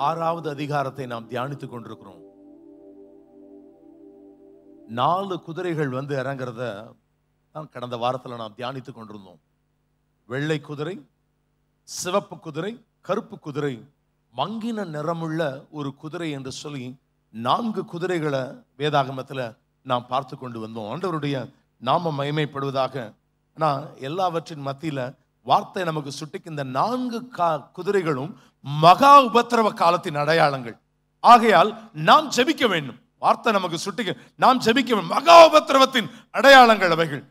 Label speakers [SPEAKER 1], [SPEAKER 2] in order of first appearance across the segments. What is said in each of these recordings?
[SPEAKER 1] ஆறாவது அதிகாரத்தை நாம் தியானித்துக் கொண்டிருக்கிறோம். 4 குதிரைகள் வந்து இறங்குறத கடந்த வாரத்தில் நாம் தியானித்துக் கொண்டிருந்தோம். வெள்ளை குதிரை, சிவப்பு குதிரை, கருப்பு குதிரை, மங்கின நிறமுள்ள ஒரு குதிரை என்று சொல்லி 4 குதிரைகளை வேதாகமத்தில் நாம் பார்த்து கொண்டு வந்தோம். ஆண்டவருடைய நாம மகிமைப்படுவதாக. ஆனால் எல்லாவற்றின் மத்தியில் வார்த்தை நமக்கு சுட்டிக்கு இந்த 4 குதிரைகளும் மகா உபத்திரவ காலத்தின் அடையாளங்கள். ஆகையால் நாம் ஜெபிக்க வேண்டும். வார்த்தை நமக்கு சுட்டிக்கு நாம் ஜெபிக்க வேண்டும். மகா உபத்திரவத்தின் அடையாளங்கள் அவைகள்.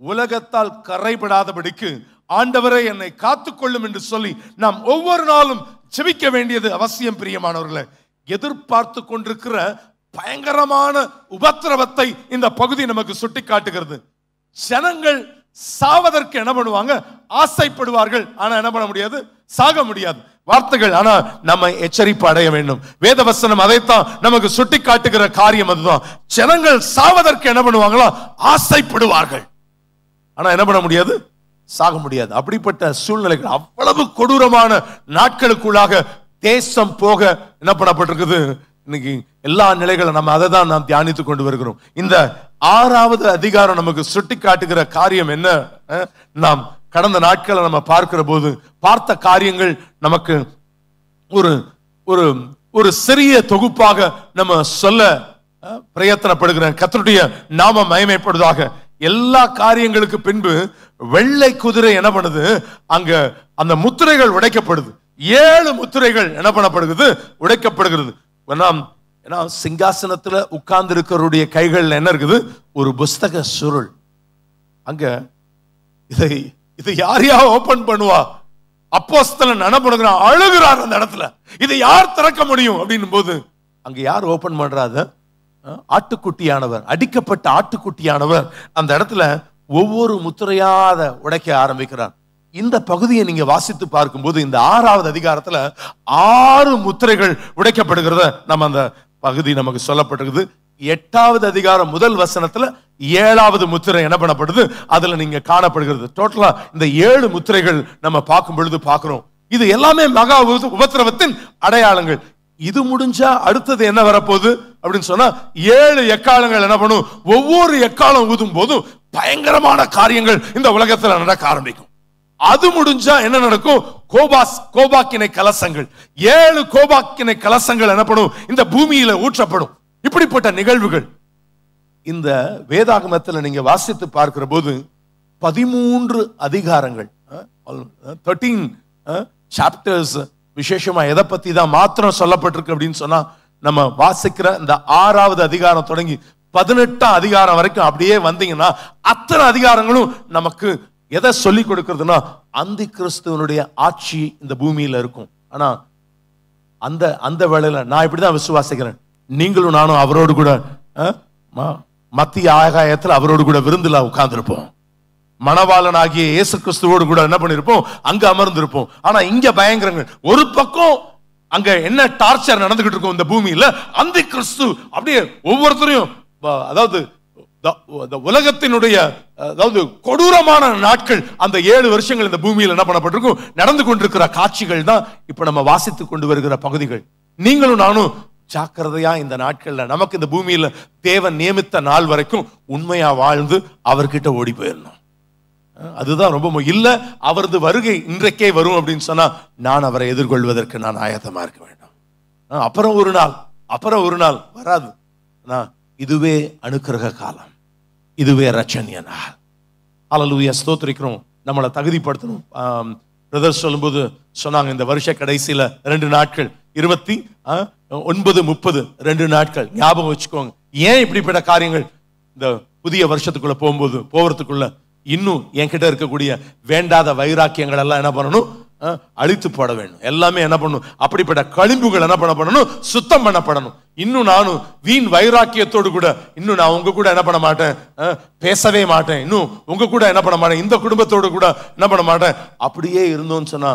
[SPEAKER 1] உலகத்தால் கரைபடாதபடிக்கு ஆண்டவரை என்னை காத்துக்கொள்ளும் என்று சொல்லி நாம் ஒவ்வொரு நாளும் ஜெபிக்க வேண்டியது அவசியம். பிரியமானவர்களே, எதிர்பார்த்து கொண்டிருக்கிற பயங்கரமான உபத்திரவத்தை இந்த பகுதி நமக்கு சுட்டி காட்டுகிறது. ஜனங்கள் சாவதற்கு என்ன பண்ணுவாங்க? ஆசைப்படுவார்கள். ஆனா என்ன பண்ண முடியாது? சாக முடியாது. வார்த்தைகள் ஆனா நம்ம எச்சரிப்பு அடைய வேண்டும். வேதவசனம் அதைத்தான் நமக்கு சுட்டி காட்டுகிற காரியம் அதுதான். ஜனங்கள் சாவதற்கு என்ன பண்ணுவாங்களா? ஆசைப்படுவார்கள். ஆனா என்ன பண்ண முடியாது? சாக முடியாது. அப்படிப்பட்ட சூழ்நிலைகள், அவ்வளவு கொடூரமான நாட்களுக்குள்ளாக தேசம் போக என்ன பண்ணப்பட்டிருக்குது. இன்னைக்கு எல்லா நிலைகளும் நம்ம அதை தான் நாம் தியானித்துக் கொண்டு வருகிறோம். இந்த 6வது அதிகாரம் நமக்கு சுட்டி காட்டுகிற காரியம் என்ன? நாம் கடந்த நாட்களை நம்ம பார்க்கிற போது பார்த்த காரியங்கள் நமக்கு ஒரு ஒரு ஒரு சிறிய தொகுப்பாக நம்ம சொல்ல பிரயத்தனப்படுகிறேன். கர்த்தருடைய நாம மகிமைப்படுவதாக. எல்லா காரியங்களுக்கு பின்பு வெள்ளை குதிரை என்ன பண்ணுது? அங்க அந்த முத்திரைகள் உடைக்கப்படுது. 7 முத்திரைகள் என்ன பண்ணப்படுகிறது? உடைக்கப்படுகிறது. சிங்காசனத்துல உட்கார்ந்து இருக்கிறவருடைய கைகள் என்ன இருக்குது? ஒரு புஸ்தக சுருள். அங்க இதை யாரையா ஓபன் பண்ணுவா? அப்போஸ்தலன் என்ன பண்ணுகிறான்? அழுகிறார் அந்த இடத்துல. இதை யார் திறக்க முடியும் அப்படின்னும் போது அங்க யார் ஓபன் பண்றாத? ஆட்டுக்குட்டியானவர், அடிக்கப்பட்ட ஆட்டுக்குட்டியானவர் அந்த இடத்துல ஒவ்வொரு முத்திரையாத உடைக்க ஆரம்பிக்கிறார். இந்த பகுதியை நீங்க வாசித்து பார்க்கும்போது இந்த 6வது அதிகாரத்துல 6 முத்திரைகள் உடைக்கப்படுகிறத நம்ம அந்த பகுதி நமக்கு சொல்லப்பட்டிருக்குது. 8வது அதிகாரம் முதல் வசனத்துல 7வது முத்திரை என்ன பண்ணப்படுது? அதுல நீங்க காணப்படுகிறது. டோட்டலா இந்த 7 முத்திரைகள் நம்ம பார்க்கும் பொழுது பார்க்கிறோம். இது எல்லாமே மகா உபத்திரவத்தின் அடையாளங்கள். இது முடிஞ்சா அடுத்தது என்ன வரப்போகுது அப்படின்னு சொன்னா 7 எக்காலங்கள் என்ன பண்ணும்? ஒவ்வொரு எக்காலம் ஊதும் போதும் பயங்கரமான காரியங்கள் இந்த உலகத்துல நடக்க ஆரம்பிக்கும். அது முடிஞ்சா என்ன நடக்கும்? கோபாக்கினை கலசங்கள், 7 கோபாக்கினை கலசங்கள் என்னப்படும்? இந்த பூமியில ஊற்றப்படும். இப்படிப்பட்ட நிகழ்வுகள் இந்த வேதாகமத்தில் நீங்க வாசித்து பார்க்கிற போது 13 அதிகாரங்கள், 13 சாப்டர்ஸ் விசேஷமா எதை பத்தி தான் மாத்திரம் சொல்லப்பட்டிருக்கு அப்படின்னு சொன்னா, நம்ம வாசிக்கிற இந்த 6வது அதிகாரம் தொடங்கி 18ஆம் அதிகாரம் வரைக்கும் அப்படியே வந்தீங்கன்னா அத்தனை அதிகாரங்களும் நமக்கு எதை சொல்லி கொடுக்கிறதுனா அந்தி கிறிஸ்துவனுடைய ஆட்சி இந்த பூமியில இருக்கும். ஆனா அந்த வேளையில நான் இப்படிதான் விசுவாசிக்கிறேன், நீங்களும் நானும் அவரோடு கூட மத்திய ஆகாயத்தில் அவரோடு கூட விருந்துல உட்கார்ந்துருப்போம். மணவாளனாகிய இயேசு கிறிஸ்துவோடு கூட என்ன பண்ணிருப்போம்? அங்க அமர்ந்திருப்போம். ஆனா இங்க பயங்கரங்கள். ஒரு பக்கம் அங்க என்ன டார்ச்சர் நடந்துகிட்டு இருக்கும் இந்த பூமியில, அந்தி கிறிஸ்து அப்படியே ஒவ்வொருத்தரையும், அதாவது உலகத்தினுடைய கொடூரமான நாட்கள் அந்த 7 வருஷங்கள் இந்த பூமியில் என்ன பண்ணப்பட்டிருக்கும்? நடந்து கொண்டிருக்கிற காட்சிகள் தான் இப்ப நம்ம வாசித்துக் கொண்டு வருகிற பகுதிகள். நீங்களும் நானும் ஜாக்கிரதையா இந்த நாட்கள்ல நமக்கு இந்த பூமியில தேவன் நியமித்த நாள் வரைக்கும் உண்மையா வாழ்ந்து அவர்கிட்ட ஓடி போயிடணும். அதுதான் ரொம்ப இல்ல அவரது வருகை இன்றைக்கே வரும் அப்படின்னு சொன்னா நான் அவரை எதிர்கொள்வதற்கு நான் ஆயத்தமா இருக்க வேண்டும். அப்புறம் ஒரு நாள் வராது. இதுவே அனுக்கிரக காலம், இதுவே ரட்சணிய நாள். அல்லேலூயா, ஸ்தோத்திரிக்கிறோம். நம்மளை தகுதிப்படுத்தணும். பிரதர் சொல்லும்போது சொன்னாங்க இந்த வருஷ கடைசியில 2 நாட்கள் 29, 30 2 நாட்கள் ஞாபகம் வச்சுக்கோங்க. ஏன் இப்படிப்பட்ட காரியங்கள்? இந்த புதிய வருஷத்துக்குள்ள போறதுக்குள்ள இன்னும் என்கிட்ட இருக்கக்கூடிய வேண்டாத வைராக்கியங்கள் எல்லாம் என்ன பண்ணணும்? அழித்து போட வேண்டும். எல்லாமே என்ன பண்ணணும்? அப்படிப்பட்ட களிம்புகள் என்ன பண்ணணும்? சுத்தம் பண்ணப்படணும். இன்னும் நானும் வீண் வைராக்கியத்தோடு கூட இன்னும் நான் உங்க கூட என்ன பண்ண மாட்டேன், பேசவே மாட்டேன். இன்னும் உங்க கூட என்ன பண்ண மாட்டேன், இந்த குடும்பத்தோடு கூட என்ன பண்ண மாட்டேன். அப்படியே இருந்தோம்னு சொன்னா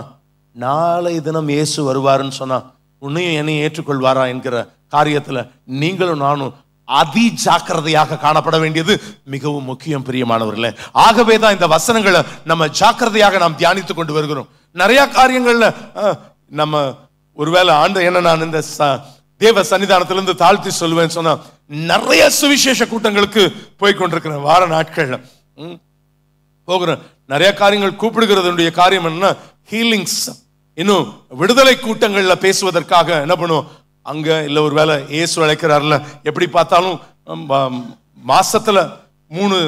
[SPEAKER 1] நாளை தினம் இயேசு வருவாருன்னு சொன்னா உன்னையும் என்னையும் ஏற்றுக்கொள்வாரா என்கிற காரியத்துல நீங்களும் நானும் அதி ஜாக்கிரதையாக காணப்பட வேண்டியது மிகவும் முக்கியம். பிரியமானவர்களே, ஆகவே தான் இந்த வசனங்களை நம்ம ஜாக்கிரதையாக நாம் தியானித்துக் கொண்டு வருகிறோம். நிறைய காரியங்கள்ல நம்ம ஒருவேளை ஆண்டு என்ன நான் இந்த தேவ சன்னிதானத்திலிருந்து தாழ்த்தி சொல்லுவேன் சொன்னா, நிறைய சுவிசேஷ கூட்டங்களுக்கு போய் கொண்டிருக்கிறேன். வார நாட்கள்ல போகிறேன். நிறைய காரியங்கள் கூப்பிடுகிறதுடைய காரியம் என்ன, ஹீலிங்ஸ், இன்னும் விடுதலை கூட்டங்கள்ல பேசுவதற்காக என்ன பண்ணுவோம் அங்க. இல்ல ஒருவேளை இயேசு அழைக்கிறார்ல, எப்படி பார்த்தாலும் மாசத்துல 3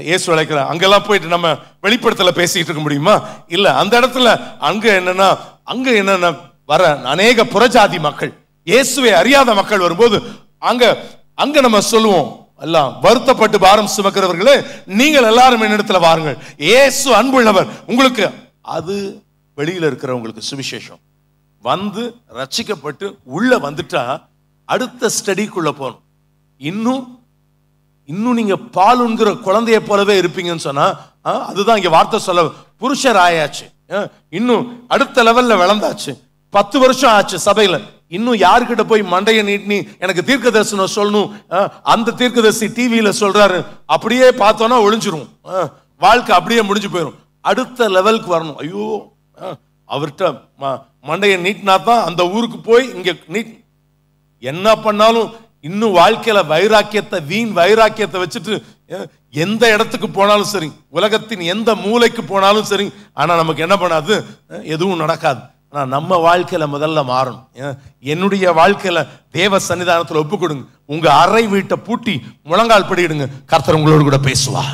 [SPEAKER 1] இயேசு அழைக்கிறார், அங்கெல்லாம் போயிட்டு நம்ம வெளிப்படுத்தல பேசிட்டு இருக்க முடியுமா? இல்ல. அந்த இடத்துல அங்க என்னன்னா வர அநேக புறஜாதி மக்கள், இயேசுவை அறியாத மக்கள் வரும்போது அங்க நம்ம சொல்லுவோம், எல்லாம் வருத்தப்பட்டு பாரம் சுமக்கிறவர்களே நீங்கள் எல்லாரும் என்னிடத்துல வாருங்கள், இயேசு அன்புள்ளவர். உங்களுக்கு அது வெளியில இருக்கிறவங்களுக்கு சுவிசேஷம் வந்து ரட்சிக்கப்பட்டு உள்ள வந்துட்டா அடுத்த ஸ்டடிக்குள்ள போகணும். இன்னும் நீங்க பால் உண்கிற குழந்தைய போலவே இருப்பீங்கன்னு சொன்னா, அதுதான் இங்க வார்த்தை சொல்ல, புருஷர் ஆயாச்சு, இன்னும் அடுத்த லெவல்ல வளர்ந்தாச்சு, 10 வருஷம் ஆச்சு சபையில, இன்னும் யாருக்கிட்ட போய் மண்டைய நீட்டி எனக்கு தீர்க்க தரிசனம் சொல்லணும், அந்த தீர்க்கதரிசி டிவியில சொல்றாரு, அப்படியே பார்த்தோன்னா ஒளிஞ்சிரும், வாழ்க்கை அப்படியே முடிஞ்சு போயிடும். அடுத்த லெவலுக்கு வரணும். ஐயோ, அவர்கிட்ட மண்டைய நீட்டினா தான் அந்த ஊருக்கு போய் இங்க என்ன பண்ணாலும் இன்னும் வாழ்க்கையில வைராக்கியத்தை, வீண் வைராக்கியத்தை வச்சுட்டு எந்த இடத்துக்கு போனாலும் சரி, உலகத்தின் எந்த மூலைக்கு போனாலும் சரி, ஆனா நமக்கு என்ன பண்ணாது, எதுவும் நடக்காது. ஆனா நம்ம வாழ்க்கையில முதல்ல மாறணும். என்னுடைய வாழ்க்கையில தேவ சன்னிதானத்துல ஒப்பு கொடுங்க, உங்க அறை வீட்டை பூட்டி முழங்கால் படியிடுங்க, கர்த்தர் உங்களோடு கூட பேசுவா,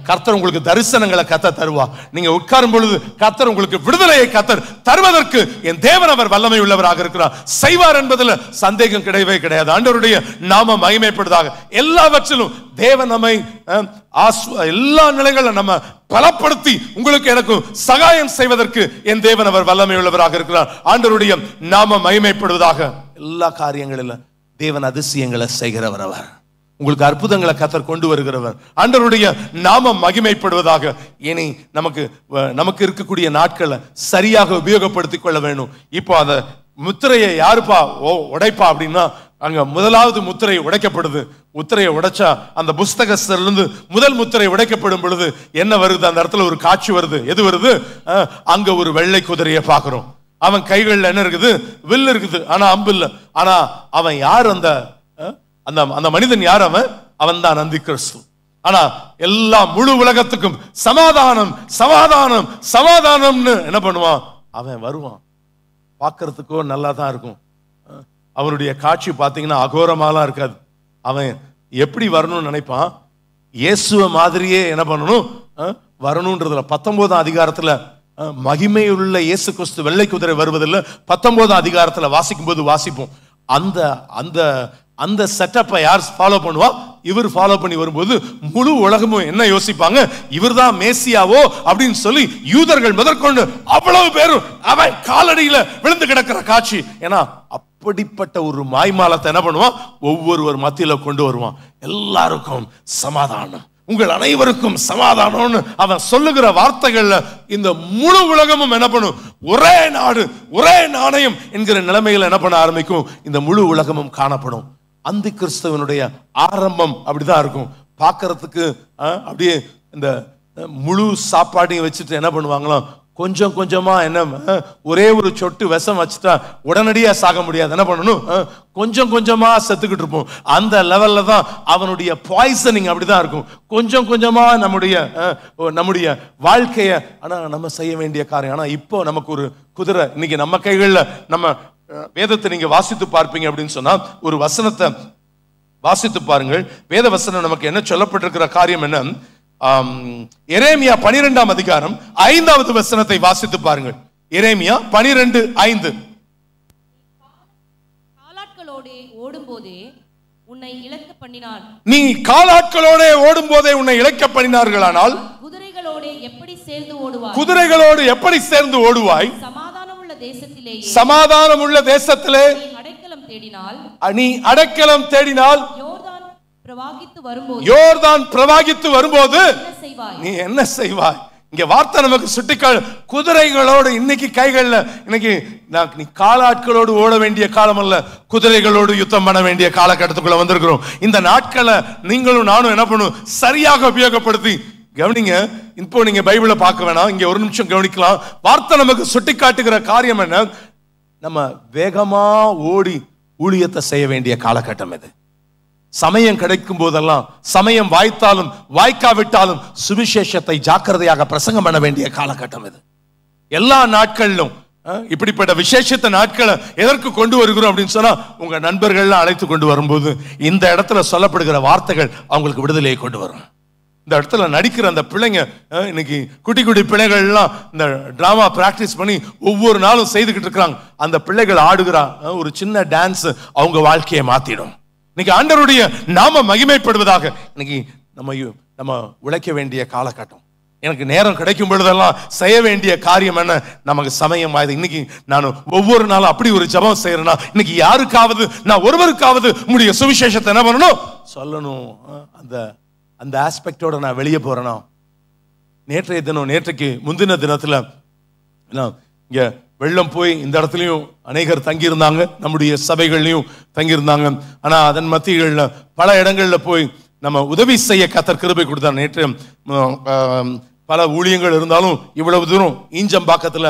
[SPEAKER 1] கர்த்தர் உங்களுக்கு தரிசனங்களை கர்த்தர் தருவா. நீங்க உட்காரும் பொழுது கர்த்தர் உங்களுக்கு விடுதலையை கர்த்தர் தருவதற்கு என் தேவன் அவர் வல்லமை உள்ளவராக இருக்கிறார், செய்வார் என்பதில் சந்தேகம் கிடையவே கிடையாது. ஆண்டவருடைய நாம மகிமைப்படுவதாக. எல்லாவற்றிலும் தேவன் நம்மை எல்லா நிலைகளிலும் நம்ம பலப்படுத்தி உங்களுக்கு எனக்கும் சகாயம் செய்வதற்கு என் தேவன் அவர் வல்லமை உள்ளவராக இருக்கிறார். ஆண்டவருடைய நாம மகிமைப்படுவதாக. எல்லா காரியங்களிலும் தேவன் அதிசயங்களை செய்கிறவர், அவர் உங்களுக்கு அற்புதங்களை கர்த்தர் கொண்டு வருகிறவர். ஆண்டவருடைய நாமம் மகிமைப்படுவதாக. இனி நமக்கு இருக்கக்கூடிய நாட்களை சரியாக உபயோகப்படுத்திக் கொள்ள வேண்டும். இப்போ அந்த முத்திரையை யாருப்பா உடைப்பா அப்படின்னா, அங்க முதலாவது முத்திரை உடைக்கப்படுது. முத்திரையை உடைச்சா அந்த புஸ்தகத்திலிருந்து முதல் முத்திரை உடைக்கப்படும் பொழுது என்ன வருது, அந்த இடத்துல ஒரு காட்சி வருது. எது வருது? அங்க ஒரு வெள்ளை குதிரையை பார்க்கிறோம். அவன் கைகள்ல என்ன இருக்குது? வில் இருக்குது, ஆனா அம்பு இல்லை. ஆனா அவன் யார்? அந்த மனிதன் யார்? அவன் தான் அந்தி கிறிஸ்து. ஆனா எல்லா முழு உலகத்துக்கும் சமாதானம் சமாதானம் சமாதானம்னு என்ன பண்ணுவான்? அவன் வருவான். பார்க்கறதுக்கோ நல்லா தான் இருக்கும். அவனுடைய காட்சி பார்த்தீங்கன்னா அகோரமாலாம் இருக்காது. அவன் எப்படி வரணும்னு நினைப்பான்? இயேசுவ மாதிரியே என்ன பண்ணணும்? வரணும்ன்றதுல 19ஆம் அதிகாரத்துல மகிமையுள்ள இயேசு கிறிஸ்து வெள்ளை குதிரை வருவதில்லை. 19ஆம் அதிகாரத்துல வாசிக்கும் போது வாசிப்போம். அந்த செட்டப்பை யார் ஃபாலோ பண்ணுவா? இவர் ஃபாலோ பண்ணி வரும்போது முழு உலகமும் என்ன யோசிப்பாங்க? இவர் தான் மேசியாவோ அப்படின்னு சொல்லி யூதர்கள் முதற்கொண்டு அவ்வளவு பேரும் அவன் காலடியில விழுந்து கிடக்கிற காட்சி. ஏன்னா அப்படிப்பட்ட ஒரு மாய்மாலத்தை என்ன பண்ணுவான்? ஒவ்வொருவர் மத்தியில கொண்டு வருவான். எல்லாருக்கும் சமாதானம், உங்கள் அனைவருக்கும் சமாதானம்னு அவன் சொல்லுகிற வார்த்தைகள்ல இந்த முழு உலகமும் என்ன பண்ணும்? ஒரே நாடு ஒரே நாணயம் என்கிற நிலைமையில என்ன பண்ண ஆரம்பிக்கும்? இந்த முழு உலகமும் காணப்படும். அந்தி கிறிஸ்துவனுடைய ஆரம்பம் அப்படிதான் இருக்கும். பார்க்கறதுக்கு அப்படியே இந்த முழு சாப்பாட்டையும் வச்சுட்டு என்ன பண்ணுவாங்களாம், கொஞ்சம் கொஞ்சமா என்ன ஒரே ஒரு சொட்டு விஷம் வச்சுட்டா உடனடியா சாக முடியாது. என்ன பண்ணணும்? கொஞ்சம் கொஞ்சமா செத்துக்கிட்டு இருப்போம். அந்த லெவல்ல தான் அவனுடைய பாய்சனிங் அப்படிதான் இருக்கும். கொஞ்சம் கொஞ்சமா நம்முடைய வாழ்க்கைய நம்ம செய்ய வேண்டிய காரியம். ஆனா இப்போ நமக்கு ஒரு குதிரை இன்னைக்கு நம்ம கைகள்ல. நம்ம வேதத்தை நீங்க வாசித்து பார்ப்பீங்க அப்படின்னு சொன்னா, ஒரு வசனத்தை வாசித்து பாருங்கள். வேத வசனம் நமக்கு என்ன சொல்லப்பட்டிருக்கிற காரியம் என்ன? எரேமியா 12ஆம் அதிகாரம் 5வது வசனத்தை வாசித்து பாருங்கள். எரேமியா 12:5.
[SPEAKER 2] காலாட்களோடே ஓடும்போதே உன்னை இழக்க பண்ணினார்.
[SPEAKER 1] நீ காலாட்களோடே ஓடும்போதே உன்னை இழக்க பண்ணினார்களானால்
[SPEAKER 2] குதிரைகளோடு எப்படி சேர்ந்து ஓடுவாய்?
[SPEAKER 1] குதிரைகளோடு எப்படி சேர்ந்து ஓடுவாய்? சமாதானம் உள்ள தேசத்திலே நீ அடைக்கலம் தேடினால் யோர்தான் பிரவாகித்து வரும்போது நீ என்ன செய்வாய்? இங்க வார்த்தை நமக்கு சுட்டிக்கால். குதிரைகளோடு இன்னைக்கு கைகள்ல இன்னைக்கு நீ காலாட்களோடு ஓட வேண்டிய காலம் அல்ல, குதிரைகளோடு யுத்தம் பண்ண வேண்டிய காலகட்டத்துக்குள்ள வந்திருக்கிறோம். இந்த நாட்களை நீங்களும் நானும் என்ன பண்ணும்? சரியாக உபயோகப்படுத்தி கவனிங்க. இப்போ நீங்க பைபிளை பார்க்க வேணாம், இங்க ஒரு நிமிஷம் கவனிக்கலாம். வார்த்தை நமக்கு சுட்டி காட்டுகிற காரியம் என்ன? நம்ம வேகமா ஓடி ஊழியத்தை செய்ய வேண்டிய காலகட்டம் இது. சமயம் கிடைக்கும் போதெல்லாம், சமயம் வாய்த்தாலும் வாய்க்காவிட்டாலும் சுவிசேஷத்தை ஜாக்கிரதையாக பிரசங்கம் பண்ண வேண்டிய காலகட்டம் இது. எல்லா நாட்களிலும் இப்படிப்பட்ட விசேஷத்த நாட்களை எதற்கு கொண்டு வருகிறோம் அப்படின்னு சொன்னா, உங்க நண்பர்கள்லாம் அழைத்து கொண்டு வரும்போது இந்த இடத்துல சொல்லப்படுகிற வார்த்தைகள் அவங்களுக்கு விடுதலையை கொண்டு வரும். இந்த இடத்துல நடிக்கிற அந்த பிள்ளைங்க, இன்னைக்கு குட்டி குட்டி பிள்ளைகள்லாம் இந்த டிராமா பிராக்டிஸ் பண்ணி ஒவ்வொரு நாளும் செய்துக்கிட்டு இருக்கிறாங்க. அந்த பிள்ளைகள் ஆடுகிற ஒரு சின்ன டான்ஸ் அவங்க வாழ்க்கையை மாத்திடும். இன்னைக்கு ஆண்டவருடைய நாம மகிமைப்படுவதாக இன்னைக்கு நம்ம உழைக்க வேண்டிய காலகட்டம். எனக்கு நேரம் கிடைக்கும் பொழுதெல்லாம் செய்ய வேண்டிய காரியம் என்ன? நமக்கு சமயம் ஆயுது. இன்னைக்கு நான் ஒவ்வொரு நாளும் அப்படி ஒரு ஜெபம் செய்யறேன்னா, இன்னைக்கு யாருக்காவது நான் ஒருவருக்காவது உங்களுடைய சுவிசேஷத்தை என்ன பண்ணணும், சொல்லணும். அந்த ஆஸ்பெக்டோட நான் வெளியே போறேனா? நேற்றைக்கு முந்தின தினத்துல இங்க வெள்ளம் போய் இந்த இடத்துலயும் அநேகர் தங்கியிருந்தாங்க, நம்முடைய சபைகள்லையும் தங்கியிருந்தாங்க. ஆனா அதன் மத்தியில பல இடங்கள்ல போய் நம்ம உதவி செய்ய கர்த்தர் கிருபை கொடுத்தார். நேற்று பல ஊழியங்கள் இருந்தாலும் இவ்வளவு தூரம் ஈஞ்சம்பாக்கத்துல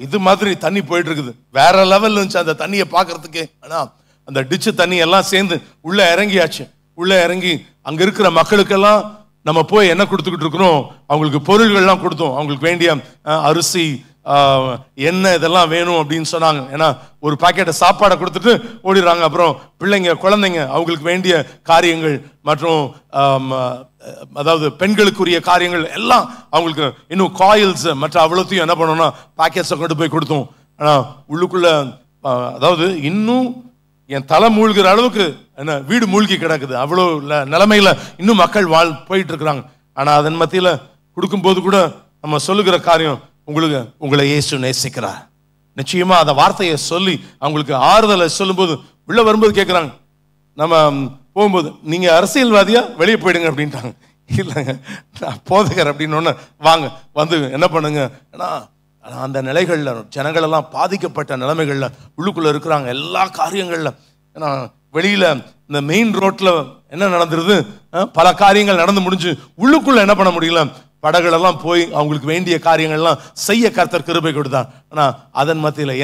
[SPEAKER 1] இது மாதிரி தண்ணி போயிட்டு இருக்குது. வேற லெவல்ல இருந்துச்சு அந்த தண்ணியை பார்க்கறதுக்கு. ஆனா அந்த டிச்சு தண்ணி எல்லாம் சேர்ந்து உள்ள இறங்கியாச்சு. உள்ள இறங்கி அங்க இருக்கிற மக்களுக்கெல்லாம் நம்ம போய் என்ன கொடுத்துக்கிட்டு இருக்கிறோம், அவங்களுக்கு பொருள்கள்லாம் கொடுத்தோம். அவங்களுக்கு வேண்டிய அரிசி, எண்ணெய் இதெல்லாம் வேணும் அப்படின்னு சொன்னாங்க. ஏன்னா ஒரு பாக்கெட்டை சாப்பாடை கொடுத்துட்டு ஓடிடுறாங்க. அப்புறம் பிள்ளைங்க குழந்தைங்க அவங்களுக்கு வேண்டிய காரியங்கள் மற்றும் அதாவது பெண்களுக்குரிய காரியங்கள் எல்லாம் அவங்களுக்கு இன்னும் காயில்ஸ் மற்ற அவ்வளோத்தையும் என்ன பண்ணோம்னா பாக்கெட்ஸை கொண்டு போய் கொடுத்தோம். ஆனால் உள்ளுக்குள்ள அதாவது இன்னும் என் தலை மூழ்கிற அளவுக்கு என்ன வீடு மூழ்கி கிடக்குது. அவ்வளோ நிலைமையில இன்னும் மக்கள் போயிட்டு இருக்கிறாங்க. ஆனால் அதன் மத்தியில கொடுக்கும்போது கூட நம்ம சொல்லுகிற காரியம், உங்களை இயேசு நேசிக்கிறார். நிச்சயமா அந்த வார்த்தையை சொல்லி அவங்களுக்கு ஆறுதலை சொல்லும்போது உள்ள வரும்போது கேட்குறாங்க, நம்ம போகும்போது நீங்க அரசியல்வாதியா வெளியே போயிடுங்க அப்படின்ட்டாங்க. இல்லைங்க நான் போதகர் அப்படின்னு வாங்க வந்து என்ன பண்ணுங்க. ஏன்னா அந்த நிலைகள்ல ஜனங்கள் எல்லாம் பாதிக்கப்பட்ட நிலைமைகள்ல உள்ளுக்குள்ள இருக்கிறாங்க எல்லா காரியங்கள்ல. ஏன்னா வெளியில இந்த மெயின் ரோட்ல என்ன நடந்துருது, பல காரியங்கள் நடந்து முடிஞ்சு உள்ளுக்குள்ள என்ன பண்ண முடியல, படகுகளெல்லாம் போய் அவங்களுக்கு வேண்டிய காரியங்கள்லாம் செய்ய கர்த்தர் கிருபை கொடுத்தார். ஆனா அதன் மத்தியில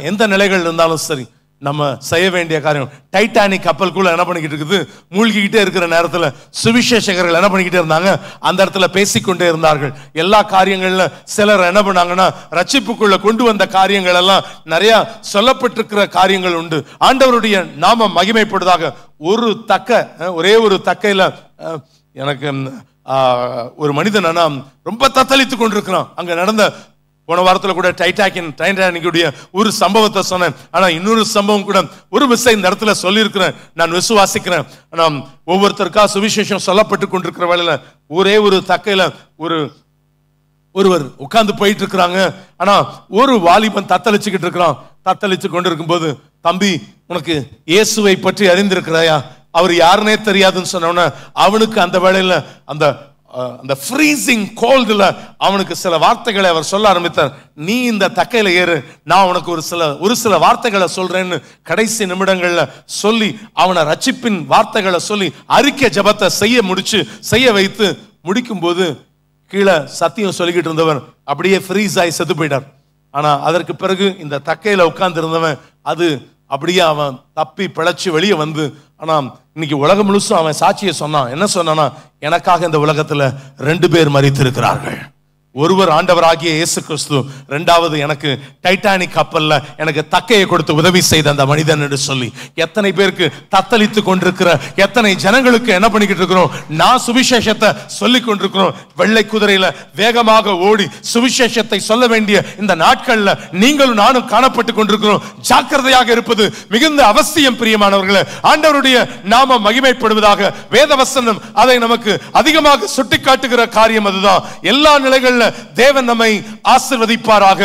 [SPEAKER 1] எந்த நிலைகள் இருந்தாலும் சரி நம்ம செய்ய வேண்டிய காரியம். டைட்டானிக் கப்பலுக்குள்ள என்ன பண்ணிக்கிட்டு இருக்குது, மூழ்கிக்கிட்டே இருக்கிற நேரத்துல சுவிசேஷகர்கள் என்ன பண்ணிக்கிட்டே இருந்தாங்க, அந்த இடத்துல பேசிக்கொண்டே இருந்தார்கள். எல்லா காரியங்கள்ல சிலர் என்ன பண்ணாங்கன்னா ரட்சிப்புக்குள்ள கொண்டு வந்த காரியங்கள் எல்லாம் நிறைய சொல்லப்பட்டிருக்கிற காரியங்கள் உண்டு. ஆண்டவருடைய நாம மகிமைப்படுவதாக. ஒரே ஒரு தக்கையில எனக்கு ஒரு மனிதன் ரொம்ப தத்தளித்து கொண்டிருக்கிறான். அங்க நடந்த போன வாரத்தில் கூட டைட்டானிக்குடைய ஒரு சம்பவத்தை சொன்னேன். ஆனா இன்னொரு சம்பவம் கூட ஒரு விஷயம் இந்த இடத்துல சொல்லியிருக்கிறேன். நான் விசுவாசிக்கிறேன். ஒவ்வொருத்தருக்கா சுவிசேஷம் சொல்லப்பட்டு கொண்டிருக்கிற வேளையில ஒரே ஒரு தக்கையில ஒருவர் உட்கார்ந்து போயிட்டு இருக்கிறாங்க. ஆனா ஒரு வாலிபன் தத்தளிச்சுக்கிட்டு இருக்கிறான். தத்தளிச்சு கொண்டிருக்கும் போது, தம்பி உனக்கு இயேசுவை பற்றி அறிந்திருக்கிறாயா, அவர் யாருன்னே தெரியாதுன்னு சொன்ன அவனுக்கு அந்த வேளையில அந்த ஃப்ரீசிங் கோல்டுல அவனுக்கு சில வார்த்தைகளை அவர் சொல்ல ஆரம்பித்தார். நீ இந்த தக்கையில ஏறு, நான் உனக்கு ஒரு சில வார்த்தைகளை சொல்றேன்னு கடைசி நிமிடங்கள்ல சொல்லி அவனை ரட்சிப்பின் வார்த்தைகளை சொல்லி அறிக்கை ஜெபத்தை செய்ய வைத்து முடிக்கும் போது கீழே சத்தியம் சொல்லிக்கிட்டு இருந்தவன் அப்படியே ஃப்ரீஸ் ஆகி செத்து போயிட்டார். ஆனா அதற்கு பிறகு இந்த தக்கையில உட்கார்ந்து இருந்தவன் அப்படியே அவன் தப்பி பிழைச்சு வெளியே வந்து, ஆனா இன்னைக்கு உலகம் முழுசும் அவன் சாட்சியை சொன்னான். என்ன சொன்னானா, எனக்காக இந்த உலகத்துல 2 பேர் மரித்திருக்கிறார்கள். ஒருவர் ஆண்டவராகிய இயேசு கிறிஸ்து, இரண்டாவது எனக்கு டைட்டானிக் கப்பல்ல எனக்கு தக்கையை கொடுத்து உதவி செய்த அந்த மனிதன் என்று சொல்லி எத்தனை பேருக்கு தத்தளித்து கொண்டிருக்கிற எத்தனை ஜனங்களுக்கு என்ன பண்ணிக்கிட்டு இருக்கிறோம், நான் சுவிசேஷத்தை சொல்லிக் கொண்டிருக்கிறோம். வெள்ளை குதிரையில வேகமாக ஓடி சுவிசேஷத்தை சொல்ல வேண்டிய இந்த நாட்கள்ல நீங்களும் நானும் காணப்பட்டு கொண்டிருக்கிறோம். ஜாக்கிரதையாக இருப்பது மிகுந்த அவசியம். பிரியமானவர்களே, ஆண்டவருடைய நாம மகிமைப்படுவதாக. வேதவசனம் அதை நமக்கு அதிகமாக சுட்டிக்காட்டுகிற காரியம் அதுதான். எல்லா நிலைகளில் தேவன் நம்மை ஆசீர்வதிப்பாராக.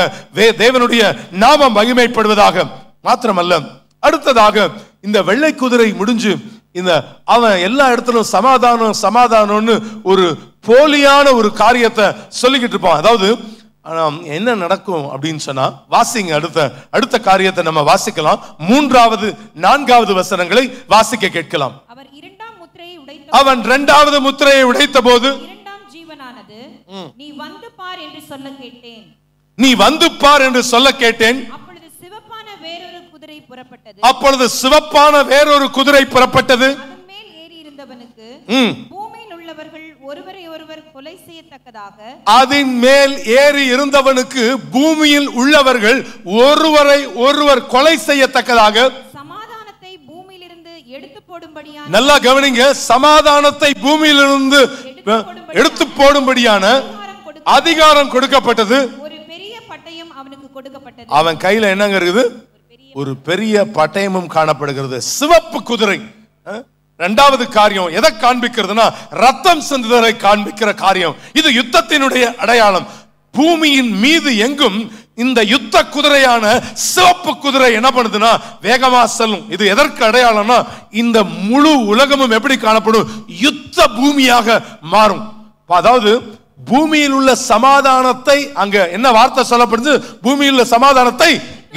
[SPEAKER 1] தேவனுடைய நாமம் மகிமைப்படுவதாக. மாத்திரமல்ல, அடுத்ததாக இந்த வெள்ளை குதிரை முடிஞ்சு அவன் எல்லா இடத்திலும் சமாதானம்னு ஒரு போலியான ஒரு காரியத்தை சொல்லிக்கிட்டு இருப்பான். அதாவது என்ன நடக்கும் அப்படின்னு சொன்னா, வாசிங்க அடுத்த காரியத்தை நம்ம வாசிக்கலாம். 3வது 4வது வசனங்களை வாசிக்க கேட்கலாம். அவன் 2வது முத்திரையை உடைத்த போது நீ வந்து பார் என்று சொல்ல கேட்டேன். அப்பொழுது
[SPEAKER 2] வேறொரு குதிரை புறப்பட்டது.
[SPEAKER 1] அப்பொழுது சிவப்பான வேறொரு குதிரை புறப்பட்டது.
[SPEAKER 2] அதன் மேல் ஏறி இருந்தவனுக்கு பூமியில் உள்ளவர்கள் ஒருவரை ஒருவர் கொலை செய்யத்தக்கதாக,
[SPEAKER 1] அதன் மேல் ஏறி இருந்தவனுக்கு பூமியில் உள்ளவர்கள் ஒருவரை ஒருவர் கொலை செய்யத்தக்கதாக
[SPEAKER 2] சமாதானத்தை பூமியிலிருந்து எடுத்து போடும்படியான,
[SPEAKER 1] நல்லா கவனிங்க, சமாதானத்தை பூமியிலிருந்து எடுத்து போடும்படியான அதிகாரம் கொடுக்கப்பட்டது.
[SPEAKER 2] ஒரு பெரிய பட்டயம் அவனுக்கு கொடுக்கப்பட்டது.
[SPEAKER 1] அவன் கையில என்னங்க இருக்குது? ஒரு பெரிய பட்டயமும் காணப்படுகிறது. சிவப்பு குதிரை. இரண்டாவது காரியம் எதை காண்பிக்கிறதுனா, ரத்தம் சிந்துதலை காண்பிக்கிற காரியம். இது யுத்தத்தினுடைய அடையாளம். பூமியின் மீது எங்கும் இந்த யுத்த குதிரையான சிவப்பு குதிரை என்ன பண்ணுதுன்னா வேகமா செல்லும். இது எதற்கு அடையாளம்னா, இந்த முழு உலகமும் எப்படி காணப்படும்? யுத்த பூமியாக மாறும். அதாவது பூமியில் உள்ள சமாதானத்தை, அங்க என்ன வார்த்தை சொல்லப்படுது? பூமியில் உள்ள சமாதானத்தை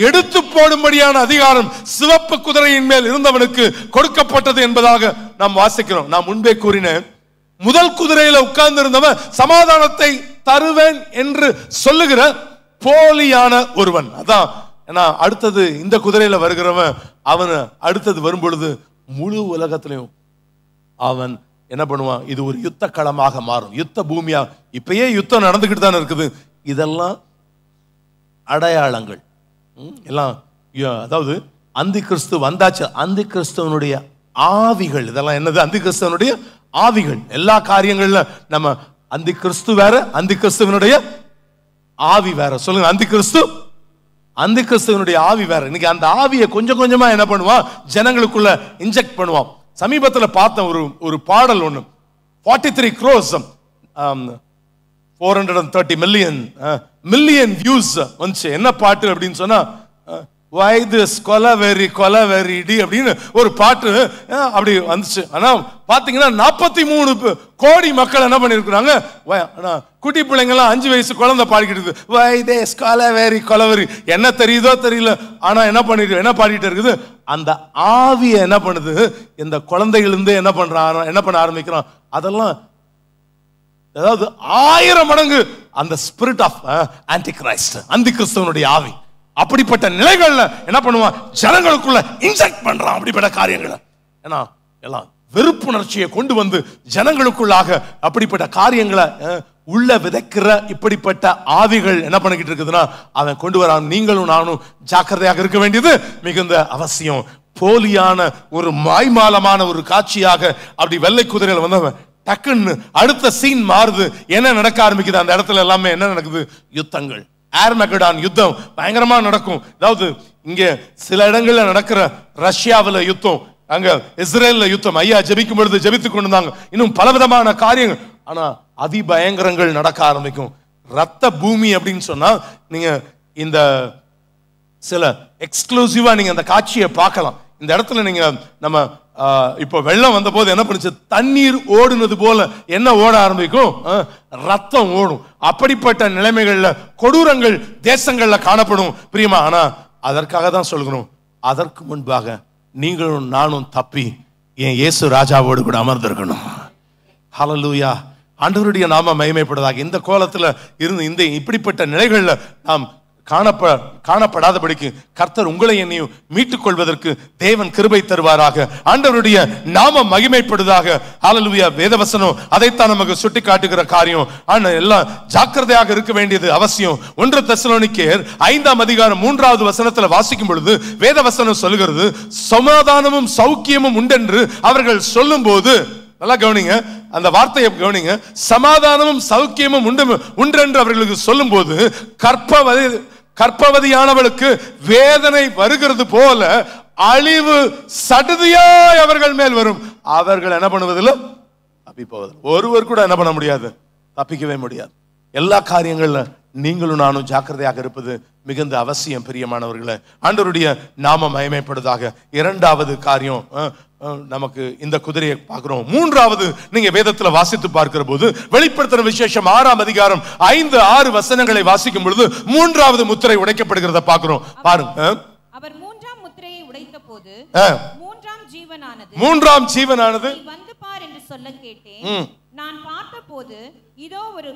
[SPEAKER 1] எடுத்து போடும்படியான அதிகாரம் சிவப்பு குதிரையின் மேல் இருந்தவனுக்கு கொடுக்கப்பட்டது என்பதாக நாம் வாசிக்கிறோம். நான் முன்பே கூறினேன், முதல் குதிரையில உட்கார்ந்து இருந்தவன் சமாதானத்தை தருவேன் என்று சொல்லுகிற போலியான ஒருவன். அதான் அடுத்தது இந்த குதிரையில வருகிறவன், அவன் அடுத்தது வரும் பொழுது முழு உலகத்திலையும் அவன் என்ன பண்ணுவான்? இது ஒரு யுத்த களமாக மாறும், யுத்த பூமியா. இப்பயே யுத்தம் நடந்துகிட்டு தானே இருக்குது. இதெல்லாம் அடையாளங்கள் எல்லாம். அதாவது அந்தி கிறிஸ்து வந்தாச்சு. அந்தி கிறிஸ்துவனுடைய ஆவிகள் இதெல்லாம் என்னது? அந்தி கிறிஸ்துவனுடைய ஆவிகள். எல்லா காரியங்கள்ல நம்ம அந்தி கிறிஸ்து வேற, அந்தி கிறிஸ்துவனுடைய ஆவி வேற. சொல்லுங்க, அந்தி கிறிஸ்து, அந்தி கிறிஸ்துவனுடைய ஆவி வேற. இன்னைக்கு அந்த ஆவியை கொஞ்சம் கொஞ்சமா என்ன பண்ணுவான்? ஜனங்களுக்குள்ள இன்ஜெக்ட் பண்ணுவான். சமீபத்தில் பார்த்த ஒரு பாடல் ஒண்ணு, 43 crores 430 மில்லியன் வியூஸ் வந்துச்சு. என்ன பாட்டு அப்படின்னு சொன்னா, why this கொலவெறிடி அப்படின்னு ஒரு பாட்டு அப்படி வந்துச்சு. ஆனா பாத்தீங்கன்னா 43 கோடி மக்கள் என்ன பண்ணிருக்கிறாங்க? குட்டி பிள்ளைங்கெல்லாம் 5 வயசு குழந்தை பாடிக்கிட்டு why this கொலவெறி என்ன தெரியுதோ தெரியல, ஆனா என்ன பாடிட்டு இருக்குது? அந்த ஆவியை என்ன பண்ணுது? இந்த குழந்தைகள் இருந்து என்ன பண்ண ஆரம்பிக்கிறான்? அதெல்லாம் அதாவது 1000 மடங்கு அந்த ஸ்பிரிட் ஆஃப் ஆன்டி கிரைஸ்ட், அந்தி கிறிஸ்துவனுடைய ஆவி. அப்படிப்பட்ட நிலைகள்ல என்ன பண்ணுவான்? ஜனங்களுக்குள்ள இன்ஜெக்ட் பண்றான் அப்படிப்பட்ட காரியங்களை. ஏன்னா எல்லாம் வெறுப்புணர்ச்சியை கொண்டு வந்து ஜனங்களுக்குள்ளாக அப்படிப்பட்ட காரியங்களை உள்ள விதைக்கிற இப்படிப்பட்ட ஆவிகள் என்ன பண்ணிக்கிட்டு இருக்குதுன்னா அவன் கொண்டு வரான். நீங்களும் நானும் ஜாக்கிரதையாக இருக்க வேண்டியது மிகுந்த அவசியம். போலியான ஒரு மாய்மாலமான ஒரு காட்சியாக அப்படி வெள்ளை குதிரையில வந்தவன் டக்குன்னு அடுத்த சீன் மாறுது. என்ன நடக்க ஆரம்பிக்குது? அந்த இடத்துல எல்லாமே என்ன நடக்குது? யுத்தங்கள். ஆர்மகெடான் யுத்தம் பயங்கரமா நடக்கும். அதாவது இங்க சில இடங்கள்ல நடக்கிற ரஷ்யாவில் யுத்தம், அங்க இஸ்ரேல்ல யுத்தம். ஐயா ஜெபிக்கும் பொழுது ஜெபித்துக் கொண்டிருந்தாங்க. இன்னும் பலவிதமான காரியங்கள். ஆனா அதிபயங்கரங்கள் நடக்க ஆரம்பிக்கும். ரத்த பூமி அப்படின்னு சொன்னா நீங்க இந்த சில எக்ஸ்க்ளூசிவா நீங்க அந்த காட்சியை பார்க்கலாம். இந்த இடத்துல நீங்க நம்ம இப்போ வெள்ளம் வந்த போது என்ன பண்ணுச்சு? தண்ணீர் ஓடுனது போல என்ன ஓட ஆரம்பிக்கும்? ரத்தம் ஓடும். அப்படிப்பட்ட நிலைமைகள்ல கொடூரங்கள் தேசங்கள்ல காணப்படும் பிரியமா. ஆனா அதற்காக தான் சொல்கிறோம், அதற்கு முன்பாக நீங்களும் நானும் தப்பி என் இயேசு ராஜாவோடு கூட அமர்ந்திருக்கணும். ஹல்லேலூயா. ஆண்டவருடைய நாம மகிமைப்படுவதாக. இந்த கோலத்துல இருந்து இந்த இப்படிப்பட்ட நிலைகள்ல நாம் காணப்படாதபடிக்கு கர்த்தர் உங்களை என்னையும் மீட்டுக் கொள்வதற்கு தேவன் கிருபை தருவாராக. ஆண்டவருடைய நாம மகிமைப்படுவதாக. ஹல்லேலூயா. வேதவசனம் அதைத்தான் நமக்கு சுட்டி காட்டுகிற காரியம். ஆனா எல்லாம் ஜாக்கிரதையாக இருக்க வேண்டியது அவசியம். 1 தெசலோனிக்கேயர் 5ஆம் அதிகாரம் 3வது வசனத்துல வாசிக்கும் பொழுது வேதவசனம் சொல்லுகிறது, சமாதானமும் சௌக்கியமும் உண்டென்று அவர்கள் சொல்லும் போது, நல்லா கவனிங்க, அந்த வார்த்தையை கவனிங்க, சமாதானமும் சௌக்கியமும் உண்டென்று அவர்களுக்கு சொல்லும் போது கர்ப்பவதியானவளுக்கு வேதனை வருகிறது போல அழிவு சடுதியாய் அவர்கள் மேல் வரும். அவர்கள் என்ன பண்ணுவதில்லை? தப்பி போவதில்லை. ஒருவர் கூட என்ன பண்ண முடியாது? தப்பிக்கவே முடியாது. எல்லா காரியங்கள்ல நீங்களும் நானும் ஜாக்கிரதையாக இருப்பது மிகுந்த அவசியம் பிரியமானவர்களே. ஆண்டவருடைய நாம மகிமைப்படுவதாக. 2வது காரியம், நமக்கு இந்த குதிரையை பார்க்கிறோம். 3வது நீங்க வேதத்துல வாசித்து பார்க்கிற போது வெளிப்படுத்தின விசேஷம் 6ஆம் அதிகாரம் 5-6 வசனங்களை வாசிக்கும் பொழுது 3வது முத்திரை உடைக்கப்படுகிறத பார்க்கிறோம். பாருங்க. அவர் 3ஆம் முத்திரையை உடைத்த போது 3ஆம் ஜீவனானது வந்து பார் என்று சொல்ல கேட்டேன். நான் பார்த்தபோது இதோ ஒரு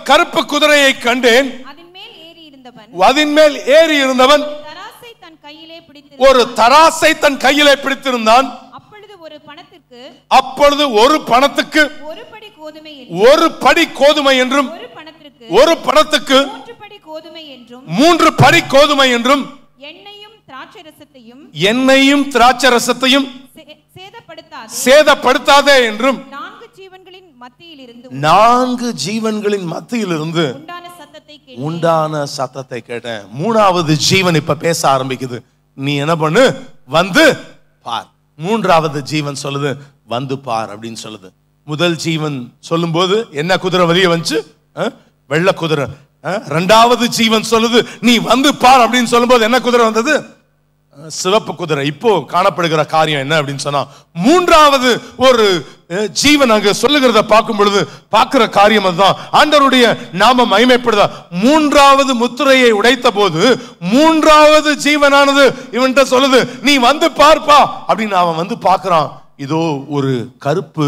[SPEAKER 1] கருப்பு குதிரையை கண்டேன். அதன் மேல் இருந்தவன்
[SPEAKER 2] தராசை தன் கையிலே
[SPEAKER 1] ஒரு தராசை தன் கையிலே பிடித்திருந்தான். அப்பொழுது ஒரு பணத்துக்கு ஒரு படி கோதுமை என்றும் ஒரு பணத்துக்கு 3 படி கோதுமை என்றும் எண்ணெயும் திராட்சரசத்தையும் சேதப்படுத்தாதே என்றும் 4 ஜீவன்களின் மத்தியிலிருந்து உண்டான சத்தத்தை கேட்டேன். 3வது ஜீவன் இப்ப பேச ஆரம்பிக்குது. நீ என்ன பண்ணு, வந்து பார். 3வது ஜீவன் சொல்லுது வந்து பார் அப்படின்னு சொல்லுது. முதல் ஜீவன் சொல்லும் போது என்ன குதிரை வெளியே வந்துச்சு? வெள்ளை குதிரை. 2வது ஜீவன் சொல்லுது நீ வந்து பார் அப்படின்னு சொல்லும் போது என்ன குதிரை வந்தது? சிவப்பு குதிரை. இப்போ காணப்படுகிற காரியம் என்ன அப்படின்னு சொன்னா, 3வது ஒரு ஜீவன் அங்க சொல்லுகிறத பார்க்கும் பொழுது பார்க்கிற காரியம் அதுதான். ஆண்டவருடைய நாம மகிமைப்படுதா. 3வது முத்திரையை உடைத்த போது 3வது ஜீவனானது இவன்கிட்ட சொல்லுது நீ வந்து பார்ப்பா அப்படின்னு. அவன் வந்து பார்க்கிறான். இதோ ஒரு கருப்பு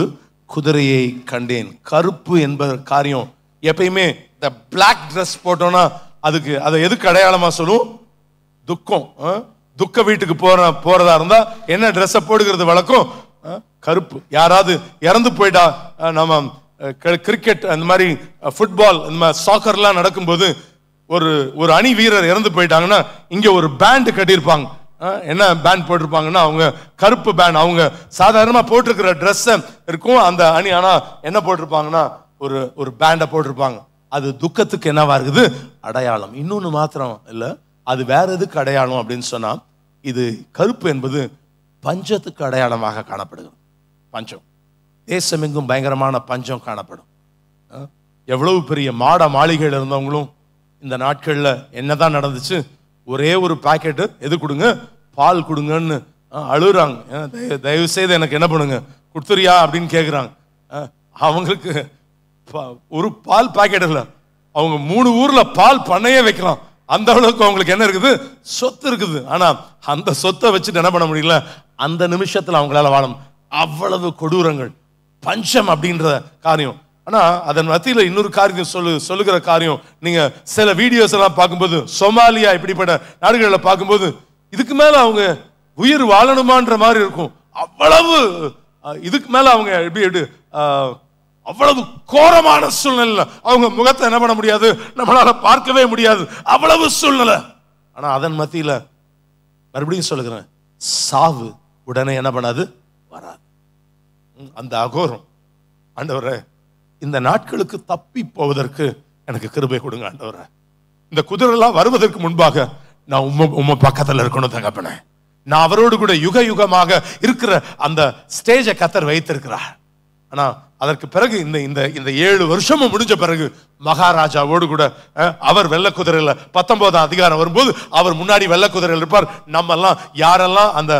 [SPEAKER 1] குதிரையை கண்டேன். கருப்பு என்பது காரியம் எப்பயுமே இந்த பிளாக் ட்ரெஸ் போட்டோம்னா அதுக்கு அதை எதுக்கு அடையாளமா சொல்லும்? துக்கம். துக்க வீட்டுக்கு போறதா இருந்தா என்ன ட்ரெஸ் போடுகிறது வழக்கம்? கருப்பு. யாராவது இறந்து போயிட்டா, நம்ம கிரிக்கெட் அந்த மாதிரி ஃபுட்பால் இந்த மாதிரி சாக்கர்லாம் நடக்கும்போது ஒரு அணி வீரர் இறந்து போயிட்டாங்கன்னா இங்க ஒரு பேண்ட் கட்டியிருப்பாங்க. என்ன பேண்ட் போட்டிருப்பாங்கன்னா அவங்க கருப்பு பேண்ட். அவங்க சாதாரணமா போட்டிருக்கிற ட்ரெஸ் இருக்கும் அந்த அணி. ஆனா என்ன போட்டிருப்பாங்கன்னா ஒரு பேண்டை போட்டிருப்பாங்க. அது துக்கத்துக்கு என்னவா இருக்குது? அடையாளம். இன்னொன்னு மாத்திரம் இல்ல, அது வேற எதுக்கு அடையாளம் அப்படின்னு சொன்னா, இது கருப்பு என்பது பஞ்சத்துக்கு அடையாளமாக காணப்படுகிறது. பஞ்சம். தேசமெங்கும் பயங்கரமான பஞ்சம் காணப்படும். எவ்வளவு பெரிய மாளிகைகள் இருந்தவங்களும் இந்த நாட்கள்ல என்னதான் நடந்துச்சு? ஒரே ஒரு பாக்கெட்டு எது கொடுங்க, பால் கொடுங்கன்னு அழுகுறாங்க. தயவு செய்து எனக்கு என்ன பண்ணுங்க, கொடுத்துறியா அப்படின்னு கேட்குறாங்க. அவங்களுக்கு ஒரு பால் பாக்கெட் இல்லை, அவங்க 3 ஊர்ல பால் பண்ணையே வைக்கலாம். அந்த அளவுக்கு அவங்களுக்கு என்ன இருக்குது? சொத்து இருக்குது. ஆனா அந்த சொத்தை வச்சுட்டு என்ன பண்ண முடியல, அந்த நிமிஷத்துல அவங்களால வாழும். அவ்வளவு கொடூரங்கள், பஞ்சம் அப்படின்ற காரியம். ஆனா அதன் மத்தியில இன்னொரு காரியம் சொல்லுகிற காரியம், நீங்க சில வீடியோஸ் எல்லாம் பார்க்கும்போது, சொமாலியா இப்படிப்பட்ட நாடுகளில் பார்க்கும்போது இதுக்கு மேல அவங்க உயிர் வாழணுமான்ற மாதிரி இருக்கும். அவ்வளவு இதுக்கு மேல அவங்க எப்படி அவ்வளவு கோரமான சூழ்நிலை. அவங்க முகத்தை என்ன பண்ண முடியாது, நம்மளால பார்க்கவே முடியாது, அவ்வளவு சூழ்நிலை. ஆனா அதன் மத்தியில மறுபடியும் சொல்லுகிறேன், சாவு உடனே என்ன பண்ணாது, வராது. அந்த அகோரம். ஆண்டவரே, இந்த நாட்களுக்கு தப்பி போவதற்கு எனக்கு கிருபை கொடுங்க ஆண்டவரே. இந்த குதிரைலாம் வருவதற்கு முன்பாக நான் உம்ம பக்கத்துல இருக்கணும் தகப்பனே. நான் அவரோடு கூட யுக யுகமாக இருக்கிற அந்த ஸ்டேஜை கத்தர் வைத்திருக்கிறார். ஆனா அதற்கு பிறகு இந்த 7 வருஷமும் முடிஞ்ச பிறகு மகாராஜாவோடு கூட அவர் வெள்ளை குதிரையில 19ஆம் அதிகாரம் வரும்போது அவர் முன்னாடி வெள்ளை குதிரையில் இருப்பார். நம்ம எல்லாம் யாரெல்லாம் அந்த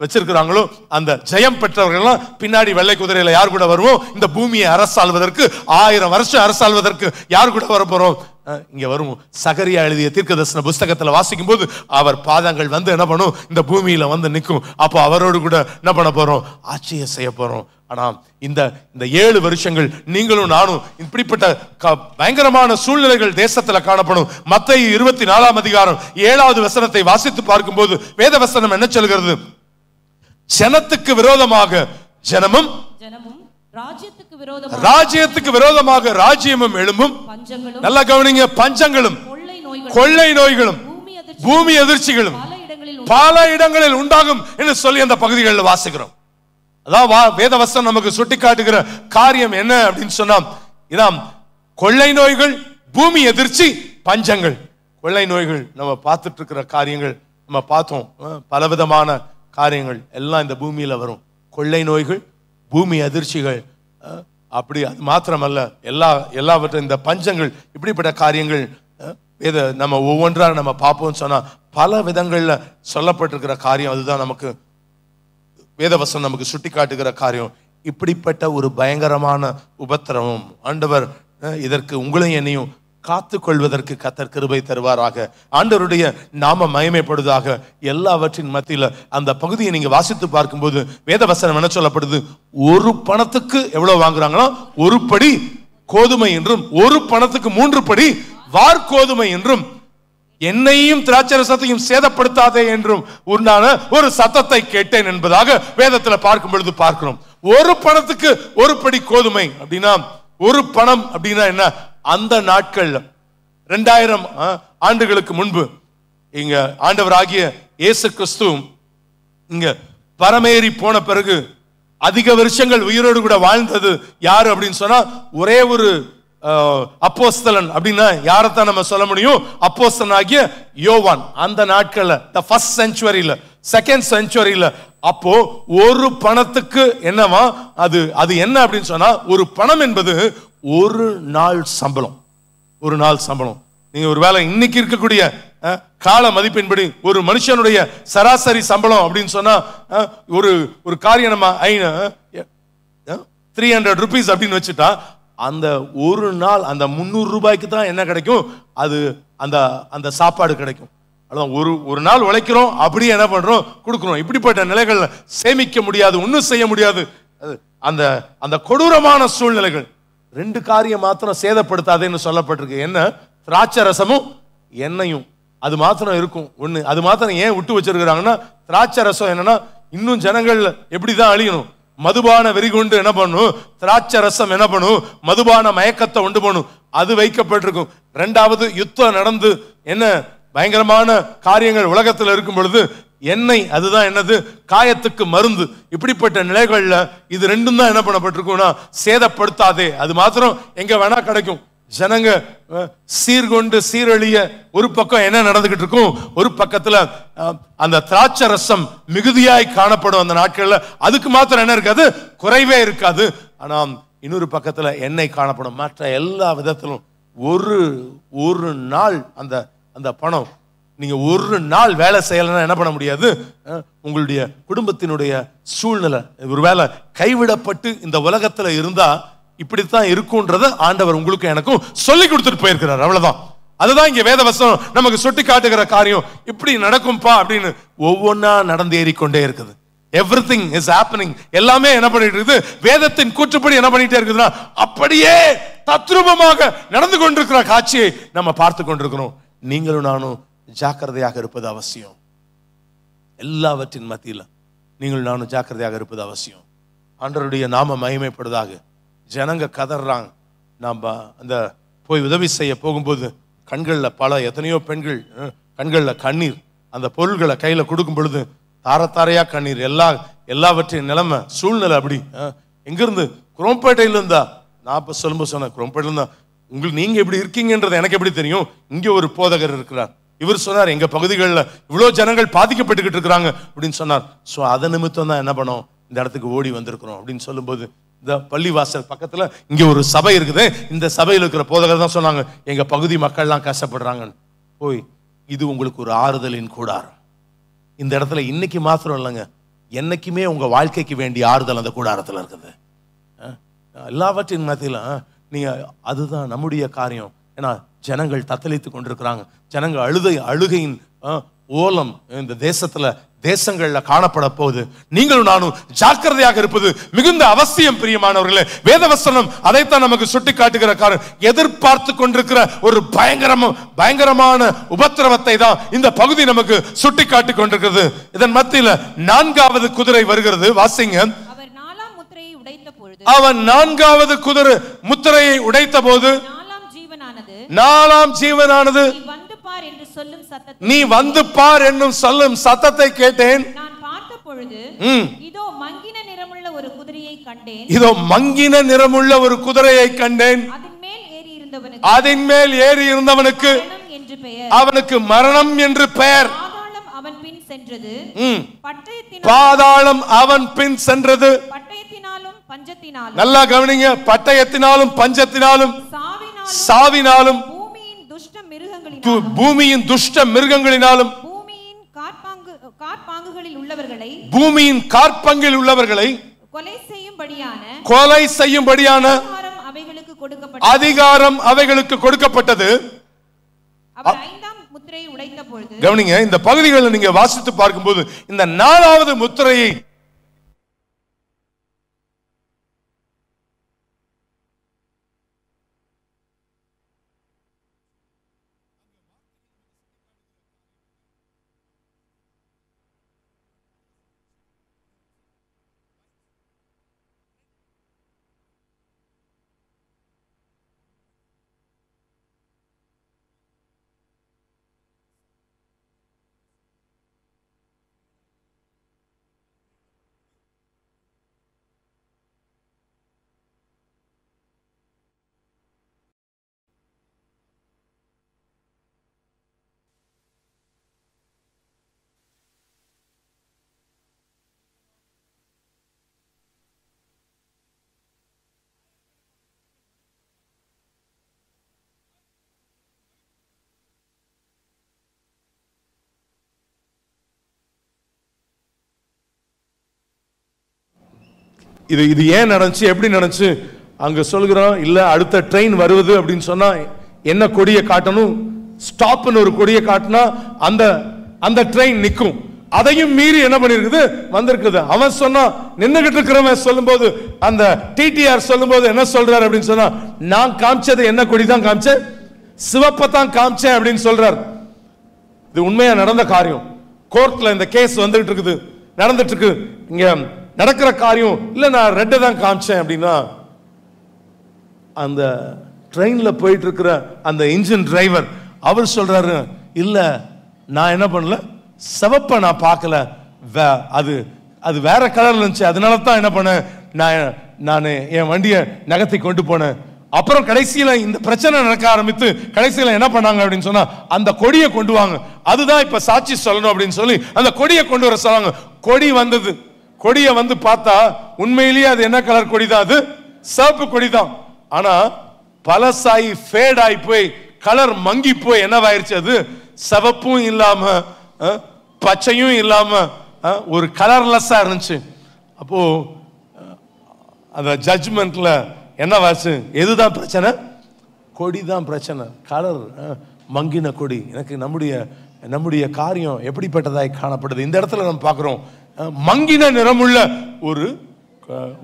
[SPEAKER 1] வச்சிருக்கிறாங்களோ அந்த ஜெயம் பெற்றவர்கள்லாம் பின்னாடி வெள்ளை குதிரையில யார் கூட வருவோம்? இந்த பூமியை அரசாள்வதற்கு 1000 வருஷம் அரசாள்வதற்கு யார் கூட வர போறோம்? இங்க வரும். சகரியா எழுதிய தீர்க்கதரிசன புஸ்தகத்துல வாசிக்கும் போது அவர் பாதங்கள் வந்து என்ன பண்ணும், இந்த பூமியில வந்து நிற்கும். அப்போ அவரோடு கூட என்ன பண்ண போறோம்? ஆட்சியை செய்ய போறோம். ஆனா இந்த 7 வருஷங்கள் நீங்களும் நானும் இப்படிப்பட்ட பயங்கரமான சூழ்நிலைகள் தேசத்துல காணப்படும். மத்தேயு 24ஆம் அதிகாரம் 7வது வசனத்தை வாசித்து பார்க்கும் போது வேத வசனம் என்ன சொல்கிறது? ஜனத்துக்கு விரோதமாக ஜனமும் ராஜ்யத்துக்கு விரோதமாக ராஜ்யமும் எழும்பும். நல்லா கவனிங்க. பஞ்சங்களும் கொள்ளை நோய்களும் பூமி அதிர்ச்சிகளும் பல இடங்களில் உண்டாகும் என்று சொல்லி அந்த பகுதிகளில் வாசிக்கிறோம். அதான் வேதவசனம் நமக்கு சுட்டி காட்டுகிற காரியம் என்ன அப்படின்னு சொன்னா, இதான் கொள்ளை நோய்கள், பூமி எதிர்ச்சி, பஞ்சங்கள். கொள்ளை நோய்கள் நம்ம பார்த்துட்டு இருக்கிற காரியங்கள் நம்ம பார்த்தோம். பலவிதமான காரியங்கள் எல்லாம் இந்த பூமியில வரும். கொள்ளை நோய்கள், பூமி அதிர்ச்சிகள், அப்படி அது மாத்திரமல்ல, எல்லாவற்றும் இந்த பஞ்சங்கள், இப்படிப்பட்ட காரியங்கள் நம்ம ஒவ்வொன்றாக நம்ம பார்ப்போம்னு சொன்னா பல விதங்கள்ல சொல்லப்பட்டிருக்கிற காரியம். அதுதான் நமக்கு வேதவசனம் நமக்கு சுட்டி காட்டுகிற காரியம். இப்படிப்பட்ட ஒரு பயங்கரமான உபத்திரவம் ஆண்டவர் இதற்கு உங்களையும் என்னையும் காத்து கொள்வதற்கு கர்த்தர் கிருபை தருவாராக. ஆண்டவருடைய நாம மகிமைப்படுவதாக. எல்லாவற்றின் மத்தியில அந்த பகுதியை நீங்க வாசித்து பார்க்கும்போது வேதவசனம் என்ன சொல்லப்படுது? ஒரு பணத்துக்கு எவ்வளவு வாங்குறாங்களோ 1 படி கோதுமை என்றும், 1 பணத்துக்கு 3 படி வார்கோதுமை என்றும் என்னையும் திராட்சரசத்தையும் சேதப்படுத்தாதே என்றும் உண்டான ஒரு சத்தத்தை கேட்டேன் என்பதாக வேதத்துல பார்க்கும் பொழுது பார்க்கிறோம். ஒரு பணத்துக்கு ஒரு படி கோதுமை அப்படின்னா, ஒரு பணம் அப்படின்னா என்ன? அந்த நாட்கள்ல 2000 ஆண்டுகளுக்கு முன்பு இங்க ஆண்டவராகிய இயேசு கிறிஸ்து இங்க பரமேறி போன பிறகு அதிக வருஷங்கள் உயிரோடு கூட வாழ்ந்தது யாரு அப்படின்னு சொன்னா, ஒரே ஒரு அப்போஸ்தலன். அப்படின்னா யாரைத்தான் நம்ம சொல்ல முடியும்? அப்போஸ்தலனாகிய யோவான். அந்த நாட்கள்ல ஃபர்ஸ்ட் செஞ்சுவரியில, செகண்ட் செஞ்சுவரியில, அப்போ ஒரு பணத்துக்கு என்னவா? அது என்ன அப்படின்னு சொன்னா, ஒரு பணம் என்பது ஒரு நாள் சம்பளம். ஒரு நாள் சம்பளம். நீங்க ஒருவேளை இன்னைக்கு இருக்கக்கூடிய கால மதிப்பின்படி ஒரு மனுஷனுடைய சராசரி சம்பளம் அப்படின்னு சொன்னா, ஒரு காரியம் நம்ம 300 rupees அப்படின்னு வச்சுட்டா, அந்த ஒரு நாள் அந்த 300 ரூபாய்க்கு தான் என்ன கிடைக்கும்? அது அந்த சாப்பாடு கிடைக்கும். அதான் ஒரு நாள் உழைக்கிறோம், அப்படியே என்ன பண்றோம்? கொடுக்கிறோம். இப்படிப்பட்ட நிலைகள் சேமிக்க முடியாது, ஒன்னும் செய்ய முடியாது. அந்த கொடூரமான சூழ்நிலைகள். 2 காரியம் மாத்திரம் சேதப்படுத்தாதேன்னு சொல்லப்பட்டிருக்கு. என்ன? திராட்சை ரசமும் எண்ணெயும். அது மாத்திரம் இருக்கும். ஒண்ணு அது மாத்திரம் ஏன் விட்டு வச்சிருக்கிறாங்கன்னா, திராட்சை ரசம் என்னன்னா இன்னும் ஜனங்கள் எப்படிதான் அழியணும்? மதுபான வெறி கொண்டு என்ன பண்ணும்? திராட்சை ரசம் என்ன பண்ணும்? மதுபான மயக்கத்தை உண்டு பண்ணும். அது வைக்கப்பட்டிருக்கும். 2வது யுத்தம் நடந்து என்ன பயங்கரமான காரியங்கள் உலகத்தில் இருக்கும் பொழுது எண்ணெய், அதுதான் என்னது? காயத்துக்கு மருந்து. இப்படிப்பட்ட நிலைகள்ல இது 2ம் தான் என்ன பண்ணப்பட்டிருக்கும்னா, சேதப்படுத்தாதே. அது மாத்திரம் எங்க வேணா கிடைக்கும். ஜனங்க சீர்கொண்டு சீரழிய ஒரு பக்கம் என்ன நடந்துகிட்டு இருக்கும்? ஒரு பக்கத்துல அந்த திராட்சை ரசம் மிகுதியாய் காணப்படும் அந்த நாட்கள்ல. அதுக்கு மாத்திரம் என்ன இருக்காது? குறைவே இருக்காது. ஆனா இன்னொரு பக்கத்துல எண்ணெய் காணப்படும். மற்ற எல்லா விதத்திலும் ஒரு நாள் அந்த பணம், நீங்க ஒரு நாள் வேலை செய்யலைன்னா என்ன பண்ண முடியாது? உங்களுடைய குடும்பத்தினுடைய சூழ்நிலை ஒருவேளை கைவிடப்பட்டு இந்த உலகத்துல இருந்தா இப்படித்தான் இருக்கும்ன்றத ஆண்டவர் உங்களுக்கு எனக்கும் சொல்லி கொடுத்துட்டு போயிருக்கிறார். அவ்வளவுதான். அதுதான் இங்க வேதவசனம் நமக்கு சுட்டி காட்டுகிற காரியம். இப்படி நடக்கும்பா அப்படின்னு ஒவ்வொன்னா நடந்து ஏறிக்கொண்டே இருக்குது. Everything is happening. எல்லாமே என்ன பண்ணிட்டு இருக்குது? வேதத்தின் கூற்றுப்படி என்ன பண்ணிட்டே இருக்குதுன்னா, அப்படியே தத்ரூபமாக நடந்து கொண்டிருக்கிற காட்சியை நம்ம பார்த்து கொண்டிருக்கிறோம். நீங்களும் நானும் ஜாக்கிரதையாக இருப்பது அவசியம். எல்லாவற்றின் மத்தியில் நீங்களும் நானும் ஜாக்கிரதையாக இருப்பது அவசியம். ஆண்டவருடைய நாம மகிமைப்படுவதாக. ஜனங்க கதறாங்க. நாம் அந்த போய் உதவி செய்ய போகும்போது கண்களில் எத்தனையோ பெண்கள் கண்களில் கண்ணீர். அந்த பொருள்களை கையில் கொடுக்கும் பொழுது தாரத்தாரையா கண்ணீர். எல்லாவற்றையும் நிலைமை சூழ்நிலை அப்படி. எங்கிருந்து? குரோம்பேட்டையில இருந்தா. நான் இப்ப சொல்லும்போது சொன்னேன், குரோம்பேட்டையில இருந்தா. நீங்க எப்படி இருக்கீங்கன்றது எனக்கு எப்படி தெரியும்? இங்க ஒரு போதகர் இருக்கிறார். இவர் சொன்னார், எங்க பகுதிகளில் இவ்வளவு ஜனங்கள் பாதிக்கப்பட்டுக்கிட்டு இருக்கிறாங்க அப்படின்னு சொன்னார். ஸோ அதை நிமித்தம் தான் என்ன பண்ணோம், இந்த இடத்துக்கு ஓடி வந்திருக்கிறோம் அப்படின்னு சொல்லும்போது, இந்த பள்ளிவாசல் பக்கத்துல இங்க ஒரு சபை இருக்குது. இந்த சபையில் இருக்கிற போதகர் தான் சொன்னாங்க, எங்க பகுதி மக்கள்லாம் கஷ்டப்படுறாங்க. போய் இது உங்களுக்கு ஒரு ஆறுதலின் கூடாரம். இந்த இடத்துல இன்னைக்கு மாத்திரம் இல்லைங்க, என்னைக்குமே உங்க வாழ்க்கைக்கு வேண்டிய ஆறுதல் அந்த கூடாரத்தில் இருக்குது. எல்லாவற்றின் மத்தியில நீங்க அதுதான் நம்முடைய காரியம். ஏன்னா ஜனங்கள் தத்தளித்து கொண்டிருக்கிறாங்க. ஜனங்கள் அழுகையின் ஓலம் இந்த தேசங்கள்ல காணப்பட போகுது. நீங்களும் நானும் ஜாக்கிரதையாக இருப்பது மிகுந்த அவசியம். பிரியமானவர்களே, வேதவசனம் அதைத்தான் நமக்கு சுட்டி காட்டுகிற காரணம். எதிர்பார்த்து கொண்டிருக்கிற ஒரு பயங்கரமான உபத்திரவத்தை தான் இந்த பகுதி நமக்கு சுட்டி காட்டி கொண்டிருக்கிறது. இதன் மத்தியில 4வது குதிரை வருகிறது. வாசிங்க. அவன் 4வது குதிரை முத்திரையை உடைத்த போது 4ஆம் ஜீவனானது நீ வந்து பார் என்னும் சொல்லும் சத்தத்தை கேட்டேன்.
[SPEAKER 2] நான் பார்த்த பொழுது இதோ மங்கின நிறமுள்ள ஒரு குதிரையை கண்டேன்.
[SPEAKER 1] அதன் மேல் ஏறி இருந்தவனுக்கு அவனுக்கு மரணம் என்று பெயர். பாதாளம் அவன் பின் சென்றது.
[SPEAKER 2] பட்டயத்தினாலும் பஞ்சத்தினாலும்,
[SPEAKER 1] நல்லா கவனிங்க, பட்டயத்தினாலும் பஞ்சத்தினாலும் சாவினாலும் பூமியின் துஷ்ட மிருகங்களினாலும் பூமியின் காற்பங்கில் உள்ளவர்களை கொலை செய்யும்படியான அதிகாரம் அவைகளுக்கு கொடுக்கப்பட்டது. கவனிங்க, இந்த பகுதிகளில் நீங்க வாசித்து பார்க்கும்போது இந்த 4வது முத்திரையை இது இது ஏன் நடந்துச்சு, எப்படி நடந்துச்சு அங்க சொல்கிறோம். இல்ல அடுத்த ட்ரெயின் வருவது அப்படின்னு சொன்னா என்ன கொடியை காட்டணும், ஸ்டாப்னு ஒரு கொடியை காட்டினா அந்த அந்த ட்ரெயின் நிற்கும். அதையும் மீறி என்ன பண்ணிருக்குது வந்திருக்குது. அவன் சொன்னா நின்னுகிட்டு இருக்கிறவன் சொல்லும்போது, அந்த டிடிஆர் சொல்லும்போது என்ன சொல்றாரு அப்படின்னு சொன்னா, நான் காமிச்சது என்ன கொடி தான் காமிச்சேன், சிவப்பத்தான் காமிச்சேன் அப்படின்னு சொல்றார். இது உண்மையா நடந்த காரியம். கோர்ட்ல இந்த கேஸ் வந்துகிட்டு இருக்குது, நடந்துட்டு இருக்கு. இங்க நடக்கிற காரியம் இல்ல நான் ரெட்டை தான் காமிச்சேன் அப்படின்னா, அந்த ட்ரெயின்ல போயிட்டு இருக்கிற அந்த இன்ஜின் டிரைவர் அவர் சொல்றாரு, இல்ல நான் என்ன பண்ணல, சிவப்ப நான் பார்க்கல, அது அது வேற கலர்ல இருந்துச்சு, அதனால தான் என்ன பண்ணேன், நான் என் வண்டியை நகர்த்தி கொண்டு போனேன். அப்புறம் கடைசியில இந்த பிரச்சனை நடக்க ஆரம்பித்து கடைசியில என்ன பண்ணாங்க அப்படின்னு சொன்னா, அந்த கொடியை கொண்டு வாங்க, அதுதான் இப்ப சாட்சி சொல்லணும் அப்படின்னு சொல்லி அந்த கொடியை கொண்டு வர சொன்னாங்க. கொடி வந்தது. கொடியை வந்து பார்த்தா உண்மையிலேயே அது என்ன கலர் கொடி தான், அது சிவப்பு கொடி தான். ஆனா பழசாயி ஃபேட் ஆகி போய் கலர் மங்கி போய் என்னவாயிருச்சு, அது சிவப்பும் இல்லாம பச்சையும் இல்லாம ஒரு கலர்லெஸ்ஸா இருந்துச்சு. அப்போ அந்த ஜட்ஜ்மெண்ட்ல என்னவாச்சு, எதுதான் பிரச்சனை, கொடி தான் பிரச்சனை, கலர் மங்கின கொடி. எனக்கு நம்முடைய காரியம் எப்படிப்பட்டதாய் காணப்படுது. இந்த இடத்துல நம்ம பார்க்கிறோம், மங்கின நிறமுள்ள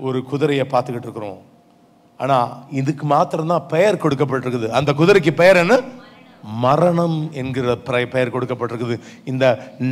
[SPEAKER 1] ஒரு குதிரையை பார்த்துக்கிட்டு இருக்கிறோம். ஆனா இதுக்கு மாத்திரம்தான் பெயர் கொடுக்கப்பட்டிருக்குது. அந்த குதிரைக்கு பெயர் என்ன, மரணம் என்கிற பெயர் கொடுக்கப்பட்டிருக்குது. இந்த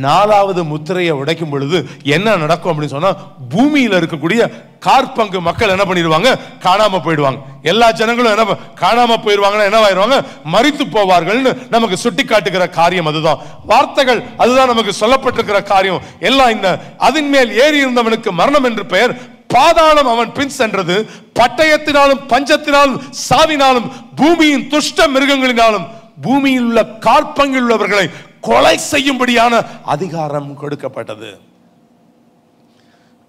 [SPEAKER 1] 4வது முத்திரையை உடைக்கும் பொழுது என்ன நடக்கும் அப்படின்னு சொன்னா, பூமியில இருக்கக்கூடிய காற்பங்கு மக்கள் என்ன பண்ணிடுவாங்க, காணாம போயிடுவாங்க. எல்லா ஜனங்களும் என்ன காணாம போயிடுவாங்கன்னா என்னவாயிருவாங்க, மரித்து போவார்கள்னு நமக்கு சுட்டி காட்டுகிற காரியம் அதுதான். வார்த்தைகள் அதுதான் நமக்கு சொல்லப்பட்டிருக்கிற காரியம். எல்லாம் இந்த அதன் மேல் ஏறி இருந்தவனுக்கு மரணம் என்று பெயர், பாதாளம் அவன் பின் சென்றது, பட்டயத்தினாலும் பஞ்சத்தினாலும் சாவினாலும் பூமியின் துஷ்ட மிருகங்களினாலும் பூமியில் உள்ள காற்பங்கில் உள்ளவர்களை கொலை செய்யும்படியான அதிகாரம் கொடுக்கப்பட்டது.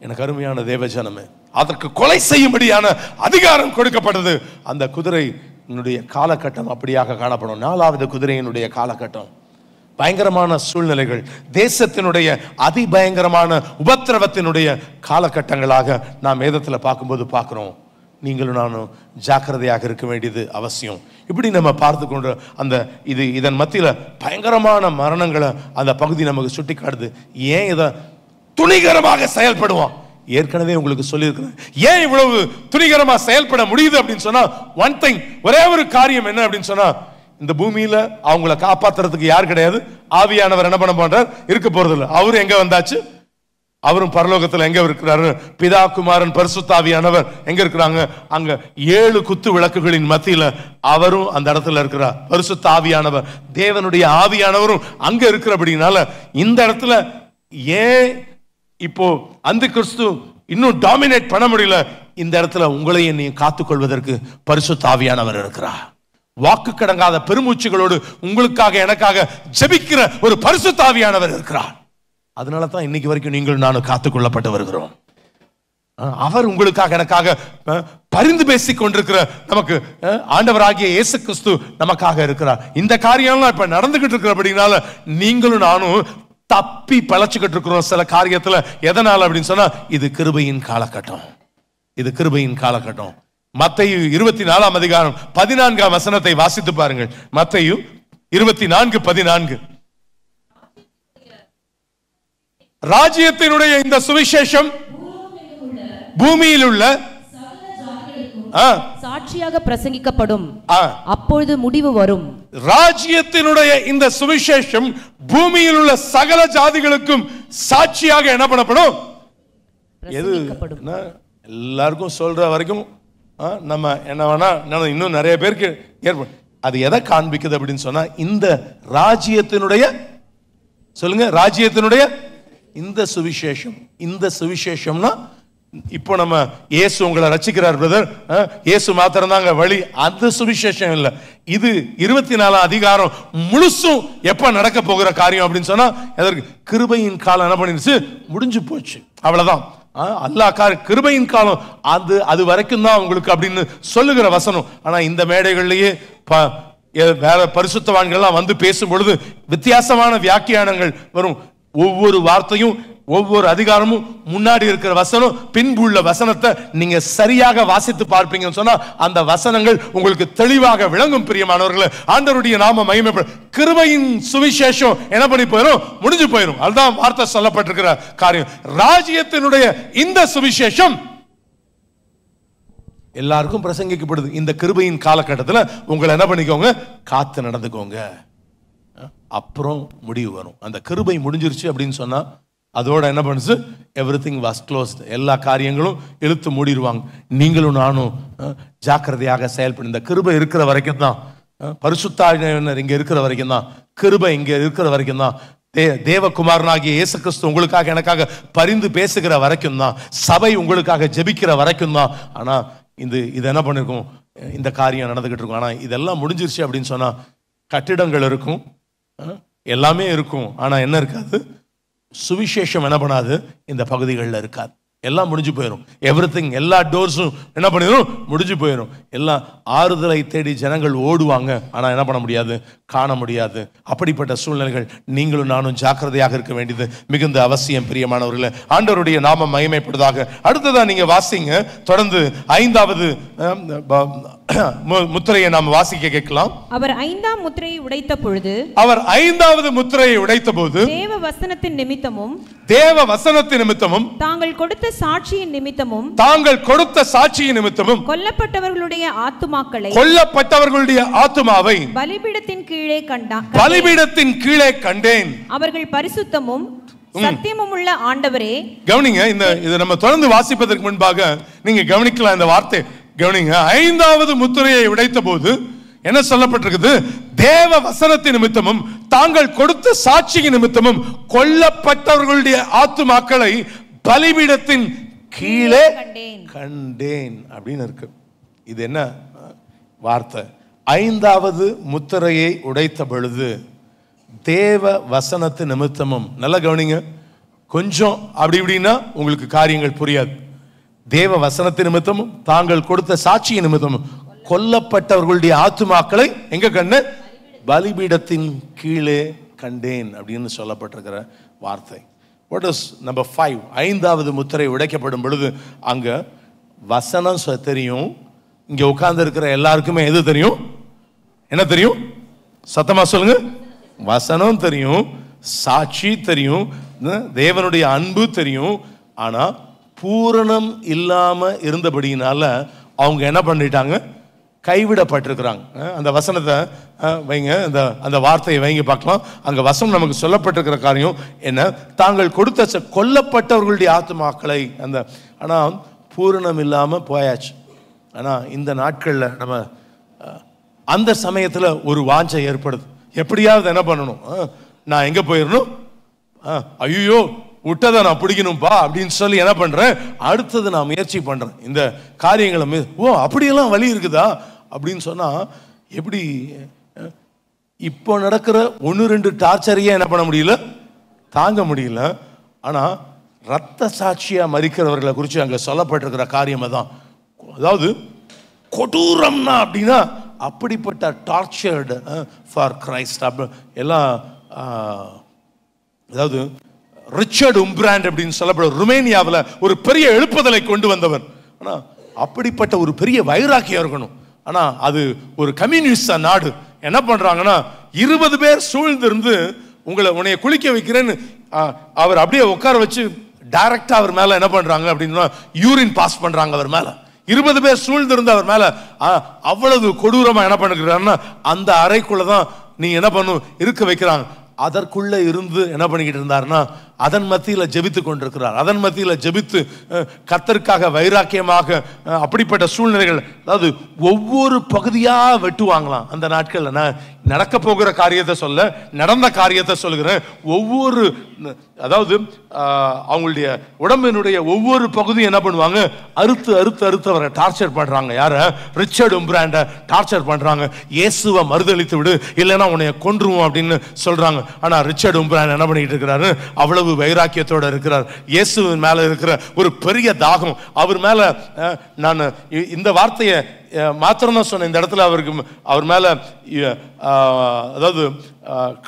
[SPEAKER 1] எனக்கு அருமையான தேவஜனமே, அதற்கு கொலை செய்யும்படியான அதிகாரம் கொடுக்கப்பட்டது. அந்த குதிரையினுடைய காலகட்டம் அப்படியாக காணப்படும். 4வது குதிரையினுடைய காலகட்டம் பயங்கரமான சூழ்நிலைகள், தேசத்தினுடைய அதிபயங்கரமான உபத்திரவத்தினுடைய காலகட்டங்களாக நாம் வேதத்தில் பார்க்கும்போது பார்க்கிறோம். நீங்களும் நானும் ஜாக்கிரதையாக இருக்க வேண்டியது அவசியம். இப்படி நம்ம பார்த்து கொண்டு இதன் மத்தியில் பயங்கரமான மரணங்களை அந்த பகுதி நமக்கு சுட்டி காட்டுது. ஏன் இதை துணிகரமாக செயல்படுவான், ஏற்கனவே உங்களுக்கு சொல்லியிருக்கிறேன். ஏன் இவ்வளவு துணிகரமா செயல்பட முடியுது அப்படின்னு சொன்னா, ஒன் திங், ஒரே ஒரு காரியம் என்ன அப்படின்னு சொன்னா, இந்த பூமியில அவங்கள காப்பாத்துறதுக்கு யார் கிடையாது, ஆவியானவர் என்ன பண்ண போறார், இருக்க போறது இல்லை. அவரு எங்க வந்தாச்சு, அவரும் பரலோகத்தில் எங்க இருக்கிறாரு, பிதா குமாரன் பரிசுத்த ஆவியானவர் எங்க இருக்கிறாங்க, அங்க 7 குத்து விளக்குகளின் மத்தியில அவரும் அந்த இடத்துல இருக்கிறார். பரிசுத்த ஆவியானவர், தேவனுடைய ஆவியானவரும் அங்க இருக்கிறபடினால இந்த இடத்துல ஏன் இப்போ அந்த கிறிஸ்து இன்னும் டாமினேட் பண்ண முடியல, இந்த இடத்துல உங்களை என்னையும் காத்துக்கொள்வதற்கு பரிசுத்த ஆவியானவர் இருக்கிறார். வாக்கு கடங்காத பெருமூச்சுகளோடு உங்களுக்காக எனக்காக ஜெபிக்கிற ஒரு பரிசுத்த ஆவியானவர் இருக்கிறார். அதனால தான் இன்னைக்கு வரைக்கும் நீங்கள் நானும் காத்துக்கொள்ளப்பட்டு வருகிறோம். அவர் உங்களுக்காக எனக்காக பரிந்து பேசிக் கொண்டிருக்கிற நமக்கு ஆண்டவராகிய இயேசு கிறிஸ்து நமக்காக இருக்கிறார். இந்த காரியம்லாம் இப்ப நடந்துகிட்டு இருக்கிறபடினால நீங்களும் நானும் தப்பி பழச்சுக்கிட்டு இருக்கிறோம் சில காரியத்துல. எதனால அப்படின்னு சொன்னா, இது கிருபையின் காலகட்டம், இது கிருபையின் காலகட்டம். மத்தேயு 24ஆம் அதிகாரம் 14ஆம் வசனத்தை வாசித்து பாருங்கள். மத்தேயு 24:14. ராஜ்யத்தினுடைய இந்த சுவிசேஷம் பூமியில் உள்ள
[SPEAKER 3] சாட்சியாக பிரசங்கிக்கப்படும், அப்பொழுது முடிவு வரும்.
[SPEAKER 1] ராஜ்யத்தினுடைய இந்த சுவிசேஷம் பூமியில் உள்ள சகல ஜாதிகளுக்கும் சாட்சியாக என்ன பண்ணப்படும், எல்லாருக்கும் சொல்ற வரைக்கும் நம்ம என்ன வேணா இன்னும் நிறைய பேருக்கு ஏற்படும். அது எதை காண்பிக்குது அப்படின்னு சொன்னா, இந்த ராஜ்யத்தினுடைய, சொல்லுங்க, ராஜ்யத்தினுடைய இந்த சுவிசேஷம். இந்த சுவிசேஷம்னா இப்போ நம்ம இயேசு உங்களை ரட்சிக்கிறார் பிரதர், இயேசு மாத்திரம் தாங்க வழி, அந்த சுவிசேஷம் இல்லை. இது 24ஆம் அதிகாரம் முழுசும் எப்ப நடக்க போகிற காரியம் அப்படின்னு சொன்னா, எதற்கு கிருபையின் காலம் என்ன பண்ணிருச்சு, முடிஞ்சு போச்சு, அவ்வளவுதான். அல்லாஹ் கிருபையின் காலம் அது வரைக்கும் தான் உங்களுக்கு அப்படின்னு சொல்லுகிற வசனம். ஆனா இந்த மேடைகள்லயே வேற பரிசுத்தவான்கள்லாம் வந்து பேசும் பொழுது வித்தியாசமான வியாக்கியானங்கள் வரும். ஒவ்வொரு வார்த்தையும் ஒவ்வொரு அதிகாரமும் முன்னாடி இருக்கிற வசனம் பின்புள்ள வசனத்தை நீங்க சரியாக வாசித்து பார்ப்பீங்கன்னு சொன்னா அந்த வசனங்கள் உங்களுக்கு தெளிவாக விளங்கும். பிரியமானவர்களே, ஆண்டவருடைய நாம மகிமைப்படும். கிருபையின் சுவிசேஷம் என்ன பண்ணி போயிடும்? முடிஞ்சு போயிடும். அதுதான் வார்த்தை சொல்லப்பட்டிருக்கிற காரியம். ராஜ்யத்தினுடைய இந்த சுவிசேஷம் எல்லாருக்கும் பிரசங்கிக்கப்படுது. இந்த கிருபையின் காலகட்டத்தில் உங்களை என்ன பண்ணிக்கோங்க? காத்து நடந்துக்கோங்க. அப்புறம் முடிவு வரும். அந்த கிருபை முடிஞ்சிருச்சு அப்படின்னு சொன்னா அதோட என்ன பண்ணுச்சு? Everything was closed. எல்லா காரியங்களும் இழுத்து மூடிடுவாங்க. நீங்களும் நானும் ஜாக்கிரதையாக செயல்படும். இந்த கிருபை இருக்கிற வரைக்கும் தான், பரிசுத்த ஆவியானவர் இங்க இருக்கிற வரைக்கும் தான், கிருபை இங்க இருக்கிற வரைக்கும் தான், தேவகுமாரனாகிய இயேசு கிறிஸ்து உங்களுக்காக எனக்காக பரிந்து பேசுகிற வரைக்கும் தான், சபை உங்களுக்காக ஜெபிக்கிற வரைக்கும் தான். ஆனா இது என்ன பண்ணிருக்கும்? இந்த காரியம் நடந்துகிட்டு இருக்கும். ஆனா இதெல்லாம் முடிஞ்சிருச்சு அப்படின்னு சொன்னா கட்டிடங்கள் இருக்கும், எல்லாமே இருக்கும். ஆனா என்ன இருக்காது? சுவிசேஷம் என்ன பண்ணாது? இந்த பகுதிகளில் இருக்காது. எல்லாம் முடிஞ்சு போயிடும். எவ்ரிதிங், எல்லா டோர்ஸும் என்ன பண்ணிடும்? முடிஞ்சு போயிடும். எல்லாம் ஆறுதலை தேடி ஜனங்கள் ஓடுவாங்க. ஆனால் என்ன பண்ண முடியாது? காண முடியாது. அப்படிப்பட்ட சூழ்நிலைகள் நீங்களும் நானும் ஜாக்கிரதையாக இருக்க வேண்டியது மிகுந்த அவசியம். பிரியமானவர்களே, ஆண்டவருடைய நாமம் மகிமைப்படுவதாக. அடுத்ததான் நீங்க வாசிங்க. தொடர்ந்து 5வது முத்திரையை நாம் வாசிக்க கேட்கலாம்.
[SPEAKER 2] அவர் 5ஆம் முத்திரையை உடைத்த பொழுது,
[SPEAKER 1] அவர் 5வது முத்திரையை உடைத்த போது,
[SPEAKER 2] தேவ வசனத்தின் நிமித்தமும் தாங்கள் கொடுத்த சாட்சியின் நிமித்தமும் கொல்லப்பட்டவர்களுடைய ஆத்துமாவை பலிபீடத்தின் கீழே கண்டேன். அவர்கள் பரிசுத்தமும் சத்தியமும் உள்ள ஆண்டவரே. கவனிங்க, இதை நம்ம தொடர்ந்து வாசிப்பதற்கு முன்பாக நீங்க கவனிக்கலாம் இந்த வார்த்தை. கவனிங்க, 5வது முத்திரையை உடைத்த போது என்ன சொல்லப்பட்டிருக்குது? தேவ வசனத்தின் நிமித்தமும் தாங்கள் கொடுத்த சாட்சியின் நிமித்தமும் கொல்லப்பட்டவர்களுடைய ஆத்துமாக்களை பலிபீடத்தின் கீழே கண்டேன் அப்படின்னு இருக்கு. இது என்ன வார்த்தை? 5வது முத்திரையை உடைத்த பொழுது தேவ வசனத்து நிமித்தமும். நல்லா கவனிங்க, கொஞ்சம் அப்படி இப்படின்னா உங்களுக்கு காரியங்கள் புரியாது. தேவ வசனத்து நிமித்தமும் தாங்கள் கொடுத்த சாட்சியின் நிமித்தமும் கொல்லப்பட்டவர்களுடைய ஆத்துமாக்களை எங்க கண்டு? பலிபீடத்தின் கீழே கண்டேன் அப்படின்னு சொல்லப்பட்டிருக்கிற வார்த்தை. What is number 5? 5வது முத்திரை உடைக்கப்படும் பொழுது அங்க வசனம் தெரியும். இங்க உட்கார்ந்து இருக்கிற எல்லாருக்குமே எது தெரியும்? என்ன தெரியும்? சத்தமா சொல்லுங்க. வசனம் தெரியும், சாட்சி தெரியும், தேவனுடைய அன்பு தெரியும். ஆனா பூரணம் இல்லாம இருந்தபடியினால அவங்க என்ன பண்ணிட்டாங்க? கைவிடப்பட்டிருக்கிறாங்க. அந்த வசனத்தை வைங்க, அந்த வார்த்தையை வைங்க பார்க்கலாம். அங்க வசனம் நமக்கு சொல்லப்பட்டிருக்கிற காரியம் என்ன? தாங்கள் கொடுத்த கொல்லப்பட்டவர்களுடைய ஆத்துமாக்களை ஆனா பூரணம் இல்லாம போயாச்சு. ஆனா இந்த நாட்கள்ல நம்ம அந்த சமயத்துல ஒரு வாஞ்சை ஏற்படுது. எப்படியாவது என்ன பண்ணணும்? நான் எங்க போயிடணும்? ஐயோ விட்டதை நான் பிடிக்கணும்பா அப்படின்னு சொல்லி என்ன பண்றேன்? அடுத்தது நான் முயற்சி பண்றேன். இந்த காரியங்களை அப்படியெல்லாம் வழி இருக்குதா அப்படின்னு சொன்னா எப்படி? இப்போ நடக்கிற 1-2 டார்ச்சரையே என்ன பண்ண முடியல? தாங்க முடியல. ஆனா ரத்த சாட்சியா மரிக்கிறவர்களை குறித்து அங்க சொல்லப்பட்டிருக்கிற காரியம் தான். அதாவது கொடூரம்னா அப்படின்னா அப்படிப்பட்ட டார்ச்சர்டு ஃபார் கிரைஸ்ட் எல்லாம். அதாவது ரிச்சர்ட் உம்பிராண்ட் அப்படின்னு சொல்லப்படும் ருமேனியாவில் ஒரு பெரிய எழுப்புதலை கொண்டு வந்தவர். ஆனா அப்படிப்பட்ட ஒரு பெரிய வைராக்கியம் இருக்கணும். ஆனா அது ஒரு கம்யூனிஸ்ட் நாடு. என்ன பண்றாங்கன்னா 20 பேர் சூழ்ந்திருந்து உன்னைய குளிக்க வைக்கிறேன்னு அவர் அப்படியே உட்கார வச்சு டைரக்டா அவர் மேல என்ன பண்றாங்க அப்படின்னா யூரின் பாஸ் பண்றாங்க அவர் மேல. 20 பேர் சூழ்ந்திருந்து அவர் மேல அவ்வளவு கொடூரமா என்ன பண்ணுகிறாருன்னா அந்த அறைக்குள்ளதான் நீ என்ன பண்ணும் இருக்க வைக்கிறாங்க. அதற்குள்ள இருந்து என்ன பண்ணிக்கிட்டு இருந்தாருன்னா அதன் மத்தியில ஜெபித்து கொண்டிருக்கிறார். அதன் மத்தியில ஜெபித்து கர்த்தருக்காக வைராக்கியமாக அப்படிப்பட்ட சூழ்நிலைகள். அதாவது ஒவ்வொரு பகுதியா வெட்டுவாங்களாம் அந்த நாட்கள்ல. நான் நடக்க போகிற காரியத்தை சொல்ல, நடந்த காரியத்தை சொல்லுகிறேன். ஒவ்வொரு அதாவது அவங்களுடைய உடம்பினுடைய ஒவ்வொரு பகுதியும் என்ன பண்ணுவாங்க? அறுத்து அறுத்து அறுத்து அவரை டார்ச்சர் பண்றாங்க. யார? ரிச்சர்ட் உம்பிராண்ட டார்ச்சர் பண்றாங்க. இயேசுவை மறுதளித்து விடு, இல்லைன்னா உன்னைய கொன்றுவோம் அப்படின்னு சொல்றாங்க. ஆனா ரிச்சர்ட் உம்பிராண்ட் என்ன பண்ணிட்டு இருக்கிறாரு? அவ்வளவு
[SPEAKER 1] அவ்வளவு வைராக்கியத்தோட இருக்கிறார். இயேசுவின் மேல இருக்கிற ஒரு பெரிய தாகம் அவர் மேல. நான் இந்த வார்த்தையை மாத்திரம் தான் சொன்னேன். இந்த இடத்துல அவர் மேல அதாவது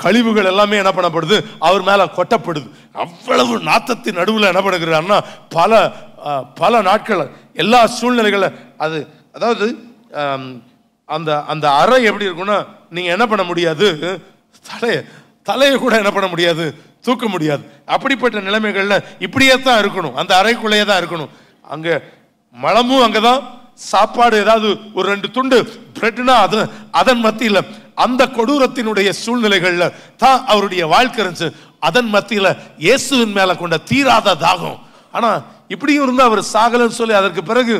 [SPEAKER 1] கழிவுகள் எல்லாமே என்ன பண்ணப்படுது, அவர் மேல கொட்டப்படுது. அவ்வளவு நாத்தத்தின் நடுவில் என்ன பண்ணுகிறார்னா பல நாட்கள் எல்லா சூழ்நிலைகள அது அதாவது அந்த அந்த அறை எப்படி இருக்குன்னா, நீங்க என்ன பண்ண முடியாது, தலையை கூட என்ன பண்ண முடியாது, தூக்க முடியாது. அப்படிப்பட்ட நிலைமைகள்ல இப்படியே தான் இருக்கணும், அந்த அறைக்குள்ளேயே தான் இருக்கணும். அங்க மலமும் அங்கதான், சாப்பாடு ஏதாவது ஒரு 2 துண்டு பிரெட்னா அது அதன் மத்தியில அந்த கொடூரத்தினுடைய சூழ்நிலைகள்ல தான் அவருடைய வாழ்க்கை இருந்துச்சு. அதன் மத்தியில இயேசுவின் மேல கொண்ட தீராத தாகம். ஆனா இப்படியும் இருந்தா அவர் சாகலன்னு சொல்லி அதற்கு பிறகு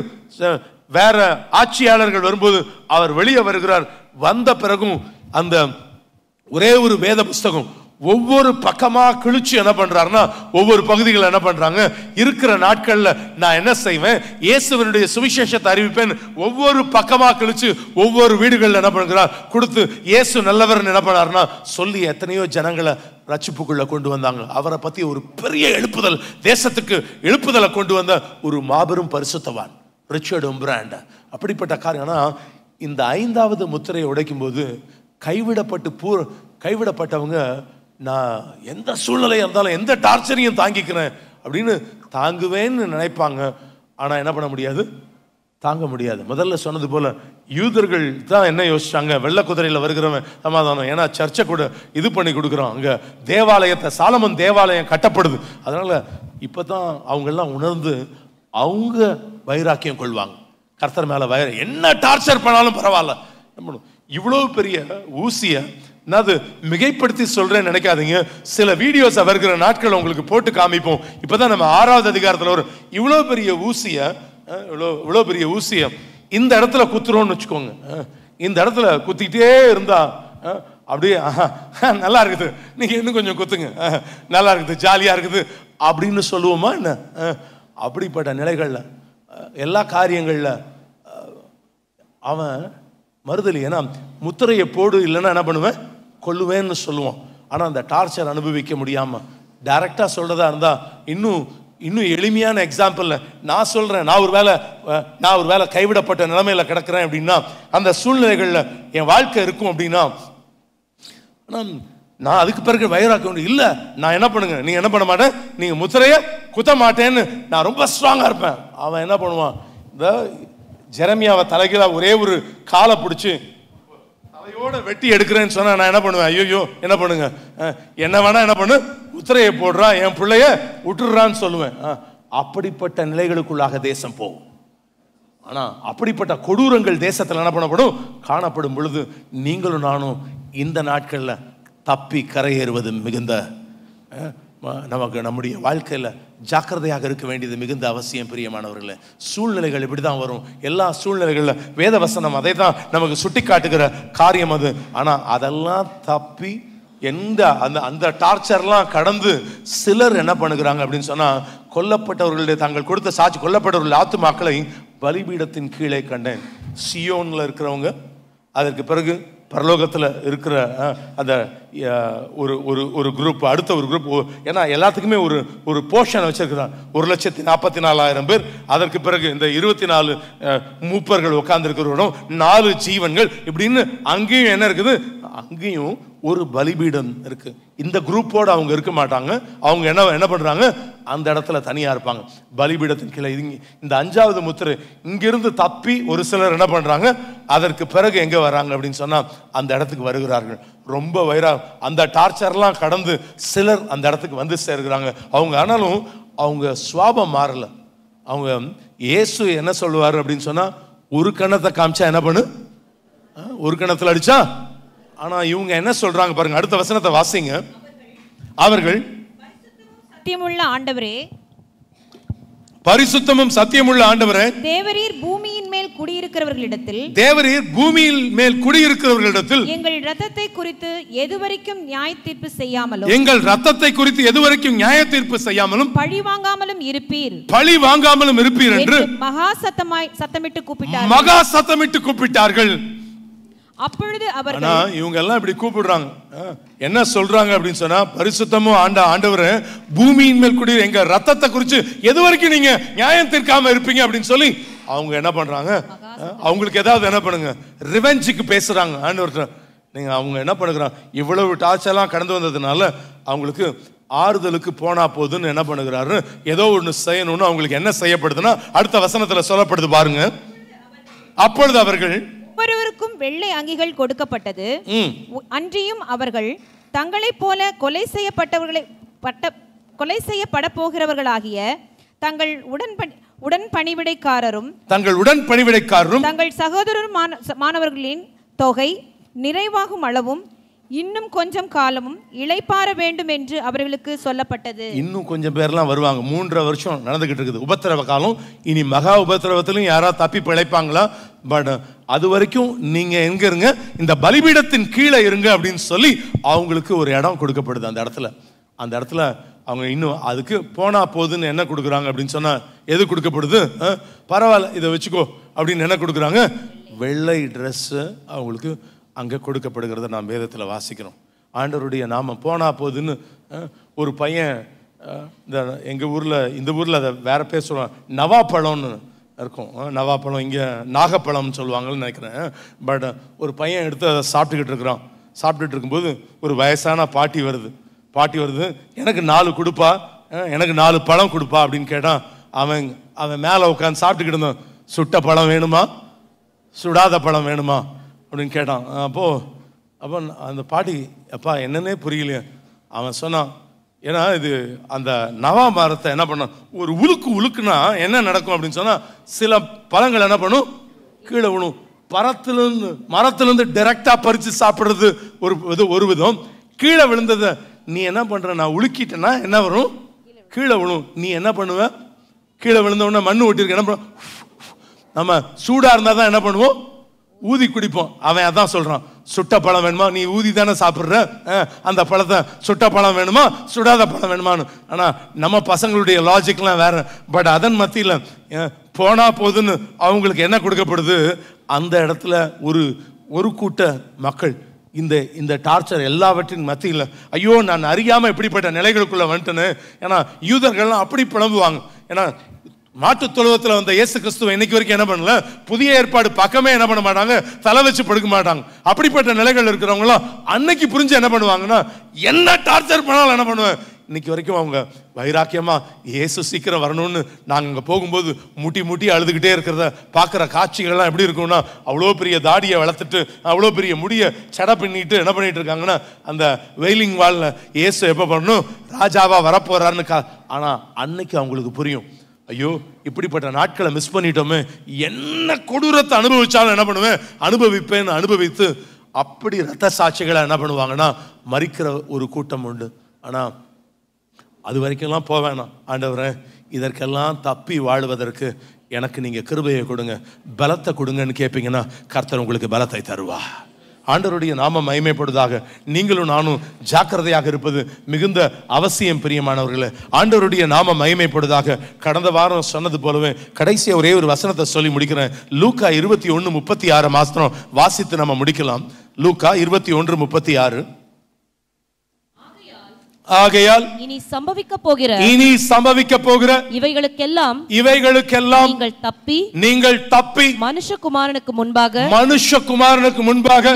[SPEAKER 1] வேற ஆட்சியாளர்கள் வரும்போது அவர் வெளியே வருகிறார். வந்த பிறகும் அந்த ஒரே ஒரு வேத புஸ்தகம் ஒவ்வொரு பக்கமா கிழிச்சு என்ன பண்றாருன்னா, ஒவ்வொரு பகுதிகள் என்ன பண்றாங்க, இருக்கிற நாட்கள்ல நான் என்ன செய்வேன், இயேசுவினுடைய சுவிசேஷத்தை அறிவிப்பேன். ஒவ்வொரு பக்கமா கிழிச்சு ஒவ்வொரு வீடுகள்ல என்ன பண்ணுறார் கொடுத்து இயேசு நல்லவர் என்ன பண்ணாருன்னா சொல்லி எத்தனையோ ஜனங்களை ரட்சிப்புக்குள்ள கொண்டு வந்தாங்க. அவரை பத்தி ஒரு பெரிய எழுப்புதல், தேசத்துக்கு எழுப்புதலை கொண்டு வந்த ஒரு மாபெரும் பரிசுத்தவான் ரிச்சர்ட் ஒம்பிராண்ட். அப்படிப்பட்ட காரியம். ஆனா இந்த 5வது முத்திரையை உடைக்கும் போது கைவிடப்பட்டவங்க, நான் எந்த சூழ்நிலையா இருந்தாலும் எந்த டார்ச்சரையும் தாங்கிக்கிறேன் அப்படின்னு தாங்குவேன்னு நினைப்பாங்க. ஆனா என்ன பண்ண முடியாது, தாங்க முடியாது. முதல்ல சொன்னது போல யூதர்கள் தான் என்ன யோசிச்சாங்க, வெள்ளை குதிரையில் வருகிறவன் சமாதானம், ஏன்னா சர்ச்சை கூட இது பண்ணி கொடுக்குறோம், அங்க தேவாலயத்தை சாலமன் தேவாலயம் கட்டப்படுது. அதனால இப்பதான் அவங்க எல்லாம் உணர்ந்து அவங்க வைராக்கியம் கொள்வாங்க கர்த்தர் மேல. என்ன டார்ச்சர் பண்ணாலும் பரவாயில்ல. இவ்வளவு பெரிய ஊசிய நான் மிகைப்படுத்தி சொல்றேன்னு நினைக்காதீங்க. சில வீடியோஸ் வருகிற நாட்கள் உங்களுக்கு போட்டு காமிப்போம். இப்பதான் நம்ம 6வது அதிகாரத்துல ஒரு இவ்வளவு பெரிய ஊசிய இந்த இடத்துல குத்துறோம்னு வச்சுக்கோங்க. இந்த இடத்துல குத்திக்கிட்டே இருந்தா அப்படியே நல்லா இருக்குது, நீங்க இன்னும் கொஞ்சம் குத்துங்க, நல்லா இருக்குது, ஜாலியா இருக்குது அப்படின்னு சொல்லுவோமா என்ன? அப்படிப்பட்ட நிலைகள்ல எல்லா காரியங்கள்ல அவன் மறுதலி. ஏன்னா முத்திரையை போடு, இல்லைன்னா என்ன பண்ணுவேன், கொல்லுவேன்னு சொல்லுவான். ஆனா அந்த டார்ச்சர் அனுபவிக்க முடியாம டைரக்டா சொல்றதா இருந்தா இன்னும் எளிமையான எக்ஸாம்பிள் நான் சொல்றேன். நான் ஒரு வேலை கைவிடப்பட்ட நிலைமையில கிடக்கிறேன் அப்படின்னா, அந்த சூழ்நிலைகள்ல என் வாழ்க்கை இருக்கும் அப்படின்னா, நான் அதுக்கு பிறகு வைராக்க இல்ல, நான் என்ன பண்ணுங்க, நீங்க என்ன பண்ண மாட்டேன், நீங்க முத்திரைய குத்த மாட்டேன்னு நான் ரொம்ப ஸ்ட்ராங்கா இருப்பேன். அவன் என்ன பண்ணுவான், இந்த ஜெரமியாவை தலைகீழா ஒரே ஒரு காலை பிடிச்சு தலையோட வெட்டி எடுக்கிறேன்னு சொன்னா நான் என்ன பண்ணுவேன், ஐயோ என்ன பண்ணுங்க, என்ன வேணா என்ன பண்ணு, முத்திரையை போடுறான், என் பிள்ளைய விட்டுடுறான்னு சொல்லுவேன். அப்படிப்பட்ட நிலைகளுக்குள்ளாக தேசம் போகும். ஆனா அப்படிப்பட்ட கொடூரங்கள் தேசத்தில் என்ன பண்ணப்படும், காணப்படும் பொழுது நீங்களும் நானும் இந்த நாட்கள்ல தப்பி கரையேறுவது மிகுந்த நமக்கு நம்முடைய வாழ்க்கையில ஜாக்கிரதையாக இருக்க வேண்டியது மிகுந்த அவசியம். பிரியமானவர்களே, சூழ்நிலைகள் இப்படிதான் வரும். எல்லா சூழ்நிலைகள்ல வேத வசனம் அதை தான் நமக்கு சுட்டி காட்டுகிற காரியம் அது. ஆனா அதெல்லாம் தப்பி அந்த டார்ச்சர்லாம் கடந்து சிலர் என்ன பண்ணுகிறாங்க அப்படின்னு சொன்னா, கொல்லப்பட்டவர்களுடைய தாங்கள் கொடுத்த சாட்சி, கொல்லப்பட்டவர்கள் ஆத்துமாக்களை பலிபீடத்தின் கீழே கண்டேன். சியோன்ல இருக்கிறவங்க, அதற்கு பிறகு பரலோகத்தில் இருக்கிற அந்த ஒரு குரூப், அடுத்த ஒரு குரூப். ஏன்னா எல்லாத்துக்குமே ஒரு போர்ஷன் வச்சிருக்கிறான். 1,44,000 பேர். அதற்கு பிறகு இந்த 24 மூப்பர்கள் உட்கார்ந்துருக்கிறோம், 4 ஜீவன்கள் இப்படின்னு அங்கேயும் என்ன இருக்குது, அங்கேயும் ஒரு பலிபீடம் இருக்கு. இந்த குரூப்போட அவங்க இருக்க மாட்டாங்க. அவங்க என்ன பண்றாங்க, அந்த இடத்துல தனியா இருப்பாங்க பலிபீடத்தின் கீழே. இந்த 5வது முத்திரை இங்கிருந்து தப்பி ஒரு சிலர் என்ன பண்றாங்க, அதற்கு பிறகு எங்க வராங்க அப்படின்னு சொன்னா அந்த இடத்துக்கு வருகிறார்கள். ரொம்ப அந்த டார்ச்சர்லாம் கடந்து சிலர் அந்த இடத்துக்கு வந்து சேர்கிறாங்க. அவங்க ஆனாலும் அவங்க சுவாபம் மாறல. அவங்க இயேசு என்ன சொல்லுவாரு அப்படின்னு சொன்னா, ஒரு கணத்தை காமிச்சா என்ன பண்ணு, ஒரு கணத்துல அடிச்சா. ஆனா இவங்க என்ன சொல்றாங்க பாருங்க, அடுத்த வசனத்தை வாசிங்க. அவர்கள்
[SPEAKER 2] சத்தியமுள்ள ஆண்டவரே,
[SPEAKER 1] பரிசுத்தமும் சத்தியமுள்ள ஆண்டவரே,
[SPEAKER 2] தேவரீர் பூமியின் மேல் குடியிருக்கிறவர்களிடத்தில் எங்கள் இரத்தத்தை குறித்து எதுவரைக்கும் நியாய தீர்ப்பு செய்யாமலும் பழி வாங்காமலும் இருப்பீர் என்று
[SPEAKER 3] மகா சத்தமிட்டு கூப்பிட்டார்கள்.
[SPEAKER 2] அப்பொழுது அவர்கள்
[SPEAKER 1] இவங்க எல்லாம் இப்படி கூப்பிடுறாங்க, என்ன சொல்றாங்க அப்படின்னு சொன்னா, பரிசுத்தமும் ஆண்டவர் பூமியின் மேல் கூடிய எங்க ரத்தத்தை குறித்து எது வரைக்கும் நீங்க நியாயம் தீர்க்காம இருப்பீங்க அப்படின்னு சொல்லி அவங்க என்ன பண்றாங்க, அவங்களுக்கு ஏதாவது என்ன பண்ணுங்க, ரிவெஞ்சுக்கு பேசுறாங்க ஆண்டவர்கிட்ட. நீங்க அவங்க என்ன பண்ணுறாங்க, இவ்வளவு டார்ச்செல்லாம் கடந்து வந்ததுனால அவங்களுக்கு ஆறுதலுக்கு போனா போதுன்னு என்ன பண்ணுகிறாரு, ஏதோ ஒன்று செய்யணும்னு அவங்களுக்கு என்ன செய்யப்படுதுன்னா அடுத்த வசனத்துல சொல்லப்படுது பாருங்க. அப்பொழுது அவர்கள்
[SPEAKER 2] ஒவ்வொருவருக்கும் வெள்ளை அங்கிகள் கொடுக்கப்பட்டது. அன்றியும் அவர்கள் தங்களைப் போல கொலை செய்யப்பட போகிறவர்களாகிய தங்கள் உடன்பணிவிடைக்காரரும் தங்கள் சகோதரமானவர்களின் தொகை நிறைவாகும் அளவும் இன்னும் கொஞ்சம் காலமும் இளைப்பாற வேண்டும் என்று அவர்களுக்கு சொல்லப்பட்டது.
[SPEAKER 1] இன்னும் கொஞ்சம் பேர்லாம் வருவாங்க. 3.5 வருஷம் நடந்துகிட்டு இருக்குது உபத்திரவ காலம். இனி மகா உபத்திரவத்திலும் யாராவது தப்பி பிழைப்பாங்களா? பட் அது வரைக்கும் நீங்க எங்க இருங்க, இந்த பலிபீடத்தின் கீழே இருங்க அப்படின்னு சொல்லி அவங்களுக்கு ஒரு இடம் கொடுக்கப்படுது. அந்த இடத்துல அவங்க இன்னும் அதுக்கு போனா போதுன்னு என்ன கொடுக்குறாங்க அப்படின்னு சொன்னா, எது கொடுக்கப்படுது, பரவாயில்ல இதை வச்சுக்கோ அப்படின்னு என்ன கொடுக்குறாங்க, வெள்ளை ட்ரெஸ் அவங்களுக்கு அங்கே கொடுக்கப்படுகிறத நாம் வேதத்தில் வாசிக்கிறோம். ஆண்டவருடைய நாம போனா போதுன்னு ஒரு பையன், இந்த ஊரில் அதை வேற பேர் சொல்லுவாங்க, நவாப்பழம்னு இருக்கும். நவாப்பழம் இங்கே நாகப்பழம்னு சொல்லுவாங்கன்னு நினைக்கிறேன். பட் ஒரு பையன் எடுத்து அதை சாப்பிட்டுட்டு இருக்கும்போது ஒரு வயசான பாட்டி வருது, எனக்கு 4 கொடுப்பா, எனக்கு 4 பழம் கொடுப்பா அப்படின்னு கேட்டான். அவன் மேலே உட்காந்து சாப்பிட்டுக்கிட்டு இருந்தான். சுட்ட பழம் வேணுமா, சுடாத பழம் வேணுமா அப்படின்னு கேட்டான். அப்போ அந்த பாட்டி, அப்பா என்னன்னே புரியலையே. அவன் சொன்னான், ஏன்னா இது அந்த நவா மரத்தை என்ன பண்ண, ஒரு உழுக்குனா என்ன நடக்கும் அப்படின்னு சொன்னா, சில பழங்கள் என்ன பண்ணும், கீழே விழும். மரத்திலிருந்து டைரக்டா பறிச்சு சாப்பிடுறது ஒரு விதம். கீழே விழுந்ததை நீ என்ன பண்ற, நான் உழுக்கிட்டேன்னா என்ன வரும், கீழே விழும். நீ என்ன பண்ணுவ, கீழே விழுந்த உடனே மண்ணு ஒட்டிருக்கு, என்ன பண்ணுவோம், நம்ம சூடா இருந்தா தான் என்ன பண்ணுவோம், ஊதி குடிப்போம். அவன் அதான் சொல்றான், சுட்ட பழம் வேணுமா, நீ ஊதி தானே சாப்பிட்ற, அந்த பழத்தை சுட்ட பழம் வேணுமா சுடாத பழம் வேணுமான்னு. ஆனா நம்ம பசங்களுடைய லாஜிக்லாம் வேற. பட் அதன் மத்தியில் போனா போதுன்னு அவங்களுக்கு என்ன கொடுக்கப்படுது, அந்த இடத்துல ஒரு கூட்ட மக்கள் இந்த டார்ச்சர் எல்லாவற்றின் மத்தியில், ஐயோ நான் அறியாம இப்படிப்பட்ட நிலைகளுக்குள்ள வந்துட்டேன்னு. ஏன்னா யூதர்கள்லாம் அப்படி புலம்புவாங்க. ஏன்னா மாட்டு தொழுவத்தில் வந்த இயேசு கிறிஸ்துவ இன்னைக்கு வரைக்கும் என்ன பண்ணல, புதிய ஏற்பாடு பக்கமே என்ன பண்ண மாட்டாங்க, தலை வச்சு படுக்க மாட்டாங்க. அப்படிப்பட்ட நிலைகள் இருக்கிறவங்களாம் அன்னைக்கு புரிஞ்சு என்ன பண்ணுவாங்கன்னா, என்ன டார்ச்சர் பண்ணாலும் என்ன பண்ணுவேன், இன்னைக்கு வரைக்கும் அவங்க வைராக்கியமா இயேசு சீக்கிரம் வரணும்னு நாங்கள் அங்கே போகும்போது முட்டி அழுதுகிட்டே இருக்கிறத பார்க்குற காட்சிகள்லாம் எப்படி இருக்கும்னா, அவ்வளோ பெரிய தாடியை வளர்த்துட்டு அவ்வளோ பெரிய முடியை சடை பின்னிட்டு என்ன பண்ணிட்டு இருக்காங்கன்னா, அந்த வெயிலிங் வாலில் இயேசு எப்போ பண்ணணும், ராஜாவா வரப்போறாருன்னு. ஆனால் அன்னைக்கு அவங்களுக்கு புரியும், ஐயோ இப்படிப்பட்ட நாட்களை மிஸ் பண்ணிட்டோமே, என்ன கொடூரத்தை அனுபவிச்சாலும் என்ன பண்ணுவேன், அனுபவித்து அப்படி ரத்த சாட்சிகளை என்ன பண்ணுவாங்கன்னா மறிக்கிற ஒரு கூட்டம் உண்டு. ஆனா அது வரைக்கும்லாம் போவேணாம், ஆண்டவரே இதற்கெல்லாம் தப்பி வாழ்வதற்கு எனக்கு நீங்க கிருபையை கொடுங்க, பலத்தை கொடுங்கன்னு கேட்பீங்கன்னா கர்த்தர் உங்களுக்கு பலத்தை தருவா. ஆண்டவருடைய நாமம் மகிமைப்படுவதாக. நீங்களும் நானும் ஜாக்கிரதையாக இருப்பது மிகுந்த அவசியம் பிரியமானவர்களே. ஆண்டவருடைய நாமம் மகிமைப்படுவதாக. கடந்த வாரம் சொன்னது போலவே கடைசியா ஒரே ஒரு வசனத்தை சொல்லி முடிக்கிறேன். லூக்கா 21:36 மாத்திரம் வாசித்து நம்ம முடிக்கலாம். லூக்கா 21:36. ஆகையால்
[SPEAKER 3] இனி சம்பவிக்க போகிற இவைகளுக்கெல்லாம் நீங்கள் தப்பி மனுஷகுமாரனுக்கு முன்பாக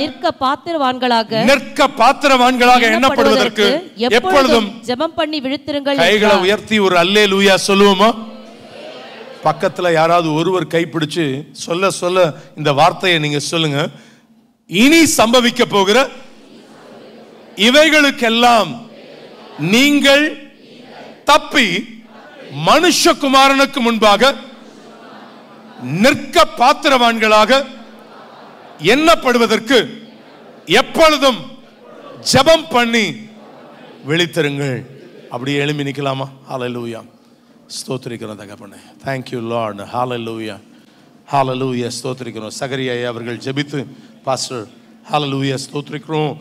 [SPEAKER 3] நிற்க பாத்திரவான்களாக எண்ணப்படுவதற்கு எப்பொழுதும் ஜெபம் பண்ணி விழித்திருங்கள்.
[SPEAKER 1] கைகளை உயர்த்தி ஒரு அல்லேலூயா சொல்லுவோமா? பக்கத்துல யாராவது ஒருவர் கைப்பிடிச்சு சொல்ல இந்த வார்த்தையை நீங்க சொல்லுங்க. இனி சம்பவிக்க போகிற இவைகளுக்கெல்லாம் நீங்கள் தப்பி மனுஷகுமாரனுக்கு முன்பாக நிற்க பாத்திரவான்களாக எண்ணப்படுவதற்கு எப்பொழுதும் ஜெபம் பண்ணி விழித்திருங்கள். அப்படியே எழும்பி நிக்கலாமா? ஹல்லேலூயா, ஸ்தோத்திரிக்கிறோம் தகப்பனே. Thank you Lord. ஹல்லேலூயா, ஹல்லேலூயா, ஸ்தோத்திரிக்கிறோம். சகரியா அவர்கள் ஜெபித்து பாஸ்டர் ஹல்லேலூயா ஸ்தோத்திரிக்கிறோம்.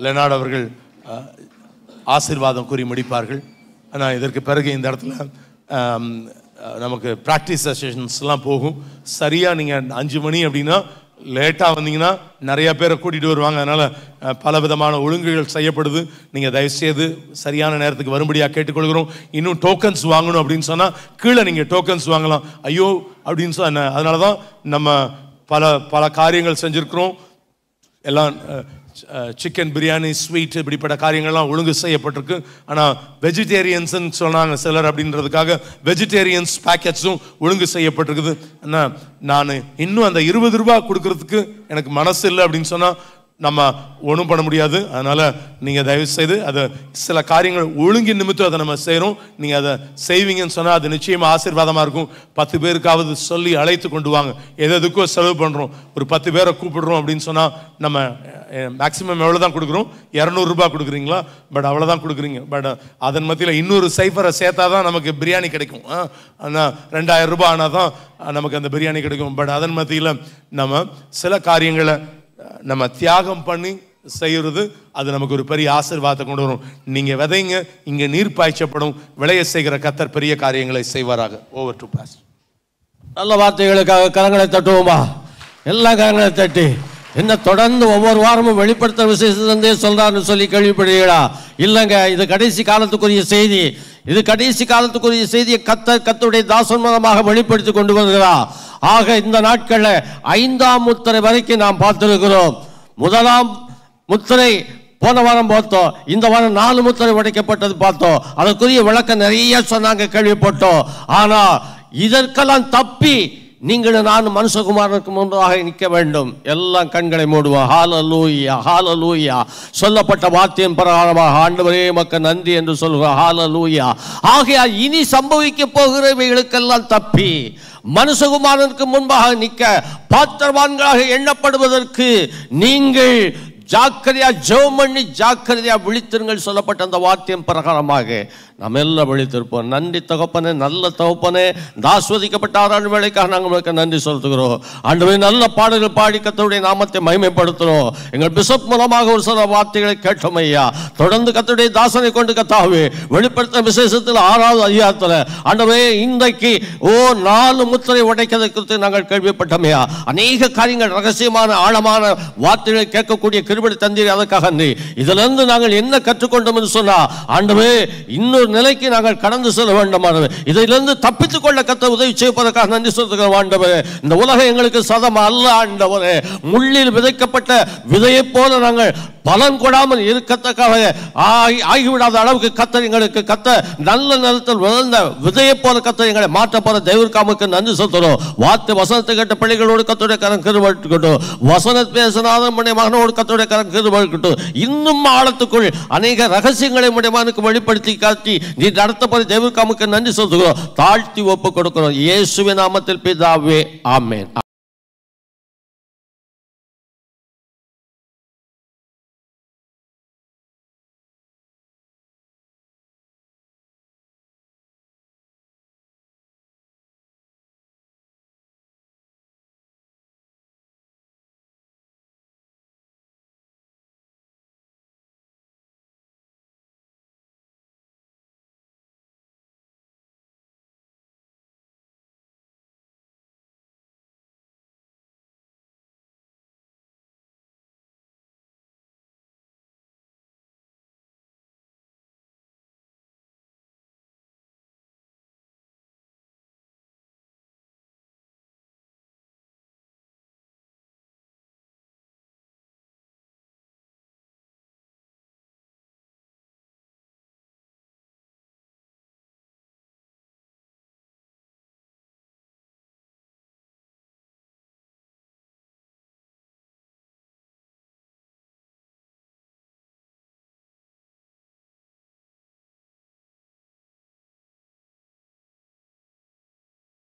[SPEAKER 1] லெனார்ட் அவர்கள் ஆசீர்வாதம் கூறி முடிப்பார்கள். ஆனால் இதற்கு பிறகு இந்த இடத்துல நமக்கு ப்ராக்டிஸ் செஷன்ஸ்லாம் போகும். சரியாக நீங்கள் 5 மணி அப்படின்னா லேட்டா வந்தீங்கன்னா நிறைய பேரை கூட்டிட்டு வருவாங்க. அதனால பல விதமான ஒழுங்குகள் செய்யப்படுது. நீங்க தயவுசெய்து சரியான நேரத்துக்கு வரும்படியா கேட்டுக்கொள்கிறோம். இன்னும் டோக்கன்ஸ் வாங்கணும் அப்படின்னு சொன்னா கீழே நீங்க டோக்கன்ஸ் வாங்கலாம். ஐயோ அப்படின்னு சொன்ன அதனாலதான் நம்ம பல பல காரியங்கள் செஞ்சிருக்கிறோம். எல்லாம் சிக்கன் பிரியாணி, ஸ்வீட், இப்படிப்பட்ட காரியங்கள்லாம் ஒழுங்கு செய்யப்பட்டிருக்கு. ஆனால் வெஜிடேரியன்ஸ் சொன்னாங்க சிலர், அப்படின்றதுக்காக வெஜிடேரியன்ஸ் பேக்கெட்ஸும் ஒழுங்கு செய்யப்பட்டிருக்குது. ஆனால் நான் இன்னும் அந்த 20 ரூபாய் கொடுக்கறதுக்கு எனக்கு மனசு இல்லை அப்படின்னு சொன்னால் நம்ம ஒன்றும் பண்ண முடியாது. அதனால நீங்க தயவு செய்து அதை சில காரியங்கள் ஒழுங்கின் நிமித்தம் அதை நம்ம செய்யறோம். நீங்க அதை செய்வீங்கன்னு சொன்னா அது நிச்சயமா ஆசீர்வாதமா இருக்கும். 10 பேருக்காவது சொல்லி அழைத்து கொண்டு வாங்க. எதுக்கோ செலவு பண்றோம், ஒரு 10 பேரை கூப்பிடுறோம் அப்படின்னு சொன்னா நம்ம மேக்சிமம் எவ்வளவுதான் கொடுக்குறோம்? 200 ரூபாய் கொடுக்குறீங்களா? பட் அவ்வளவுதான் கொடுக்குறீங்க. பட் அதன் மத்தியில் இன்னொரு சைஃபரை சேர்த்தாதான் நமக்கு பிரியாணி கிடைக்கும். 2000 ரூபாய் ஆனாதான் நமக்கு அந்த பிரியாணி கிடைக்கும். பட் அதன் மத்தியில் நம்ம சில காரியங்களை நம்ம தியாகம் பண்ணி செய்யறது, அது நமக்கு ஒரு பெரிய ஆசீர்வாதத்தை கொண்டு வரும். நீங்க விதைங்க, இங்க நீர் பாய்ச்சப்படும். விளைய செய்கிற கர்த்தர் பெரிய காரியங்களை செய்வாராக. ஓவர் டு பாஸ்.
[SPEAKER 4] நல்ல வார்த்தைகளுக்காக கரங்களை தட்டுவோமா? எல்லா கரங்களை தட்டி என்ன தொடர்ந்து ஒவ்வொரு வாரமும் வெளிப்படுத்த விசேஷத்தே சொல்றாருன்னு சொல்லி கேள்விப்படுகிறீங்களா? இல்லைங்க, இது கடைசி காலத்துக்குரிய செய்தி. இது கடைசி காலத்துக்குரிய செய்தியை கர்த்தருடைய தாசன் மூலமாக வெளிப்படுத்தி கொண்டு வருகிறார். ஆக இந்த நாட்கள்ல 5ஆம் முத்திரை வரைக்கும் நாம் பார்த்திருக்கிறோம். 1ஆம் முத்திரை போன வாரம் பார்த்தோம். இந்த வாரம் 4 முத்திரை உடைக்கப்பட்டது பார்த்தோம். அதற்குரிய விளக்கம் நிறைய சொன்னாங்க, கேள்விப்பட்டோம். ஆனா இதற்கெல்லாம் தப்பி நீங்களும் நான் மனுஷகுமாரனுக்கு முன்பாக நிற்க வேண்டும். எல்லாம் கண்களை மூடுவோம். ஹல்லேலூயா, ஹல்லேலூயா. சொல்லப்பட்ட வார்த்தையின் பிரகாரமாக ஆண்டவரே உமக்கு நன்றி என்று சொல்கிறோம். ஹல்லேலூயா. ஆகையால் இனி சம்பவிக்க போகிறவைகளுக்கெல்லாம் தப்பி மனுஷகுமாரனுக்கு முன்பாக நிற்க பாத்திரவான்களாக எண்ணப்படுவதற்கு நீங்கள் ஜாக்கிரதையா ஜெபம் பண்ணி ஜாக்கிரதையா விழித்திருங்கள். சொல்லப்பட்ட அந்த வார்த்தையின் பிரகாரமாக நாம் எல்லாம் விழித்திருப்போம். நன்றி தகப்பனே, நல்ல தகப்பனே. ஆஸ்வதிக்கப்பட்ட ஆராய்ச்சி வேலைக்காக நாங்கள் உங்களுக்கு நன்றி செலுத்துகிறோம். ஆண்டவரே, நல்ல பாடல்கள் பாடி கர்த்தருடைய நாமத்தை மகிமைப்படுத்துகிறோம். எங்கள் பிஷப் மூலமாக ஒரு சில வார்த்தைகளை கேட்டோம் ஐயா. தொடர்ந்து கர்த்தருடைய தாசனை கொண்டு கர்த்தாவே வெளிப்படுத்த விசேஷத்தில் 6வது அதிகாரத்தில் ஆண்டவரே இன்றைக்கு 4 முத்திரை உடைக்கிறதை குறித்து நாங்கள் கேள்விப்பட்டோம் ஐயா. அநேக காரியங்கள் ரகசியமான ஆழமான வார்த்தைகளை கேட்கக்கூடிய கிருபை தந்தீர். அதற்காக நன்றி. இதிலிருந்து நாங்கள் என்ன கற்றுக்கொண்டோம் என்று சொன்னா ஆண்டவரே இன்னொரு நிலைக்கு நாங்கள் கடந்து செல்ல வேண்டும். இதிலிருந்து தப்பித்துக் கொள்ள கர்த்தர் உதவி செய்வதற்காக நன்றி சொல்லுகிறோம். ஆண்டவரே, இந்த உலகம் எங்களுக்கு சதம் அல்ல. ஆண்டவரே, முள்ளில் விதைக்கப்பட்ட விதையை போல நாங்கள் பலன் கொடாமல் இருக்கத்தக்காக ஆகிவிடாத அளவுக்கு கர்த்தர் எங்களுக்கு நல்ல நேரத்தில் விழுந்த விதையை போல கர்த்தர் எங்களை மாற்ற போற தெய்வக்காமுக்கு நன்றி செலுத்துகிறோம். வார்த்தை வசனத்தை கேட்ட பிள்ளைகளோடு கர்த்தருடைய கரம் கிருபை இருக்கட்டும். வசனம் பேசினாத மகனோடு கர்த்தருடைய கரம் கிருபை இருக்கட்டும். இன்னும் ஆழத்துக்குள் அநேக ரகசியங்களை மகனுக்கு வெளிப்படுத்தி காட்டி நீ நடத்த போற தெய்வக்காமுக்கு நன்றி செலுத்துகிறோம். தாழ்த்தி ஒப்பு கொடுக்கிறோம். இயேசுவின் நாமத்தில் பிதாவே, ஆமென்.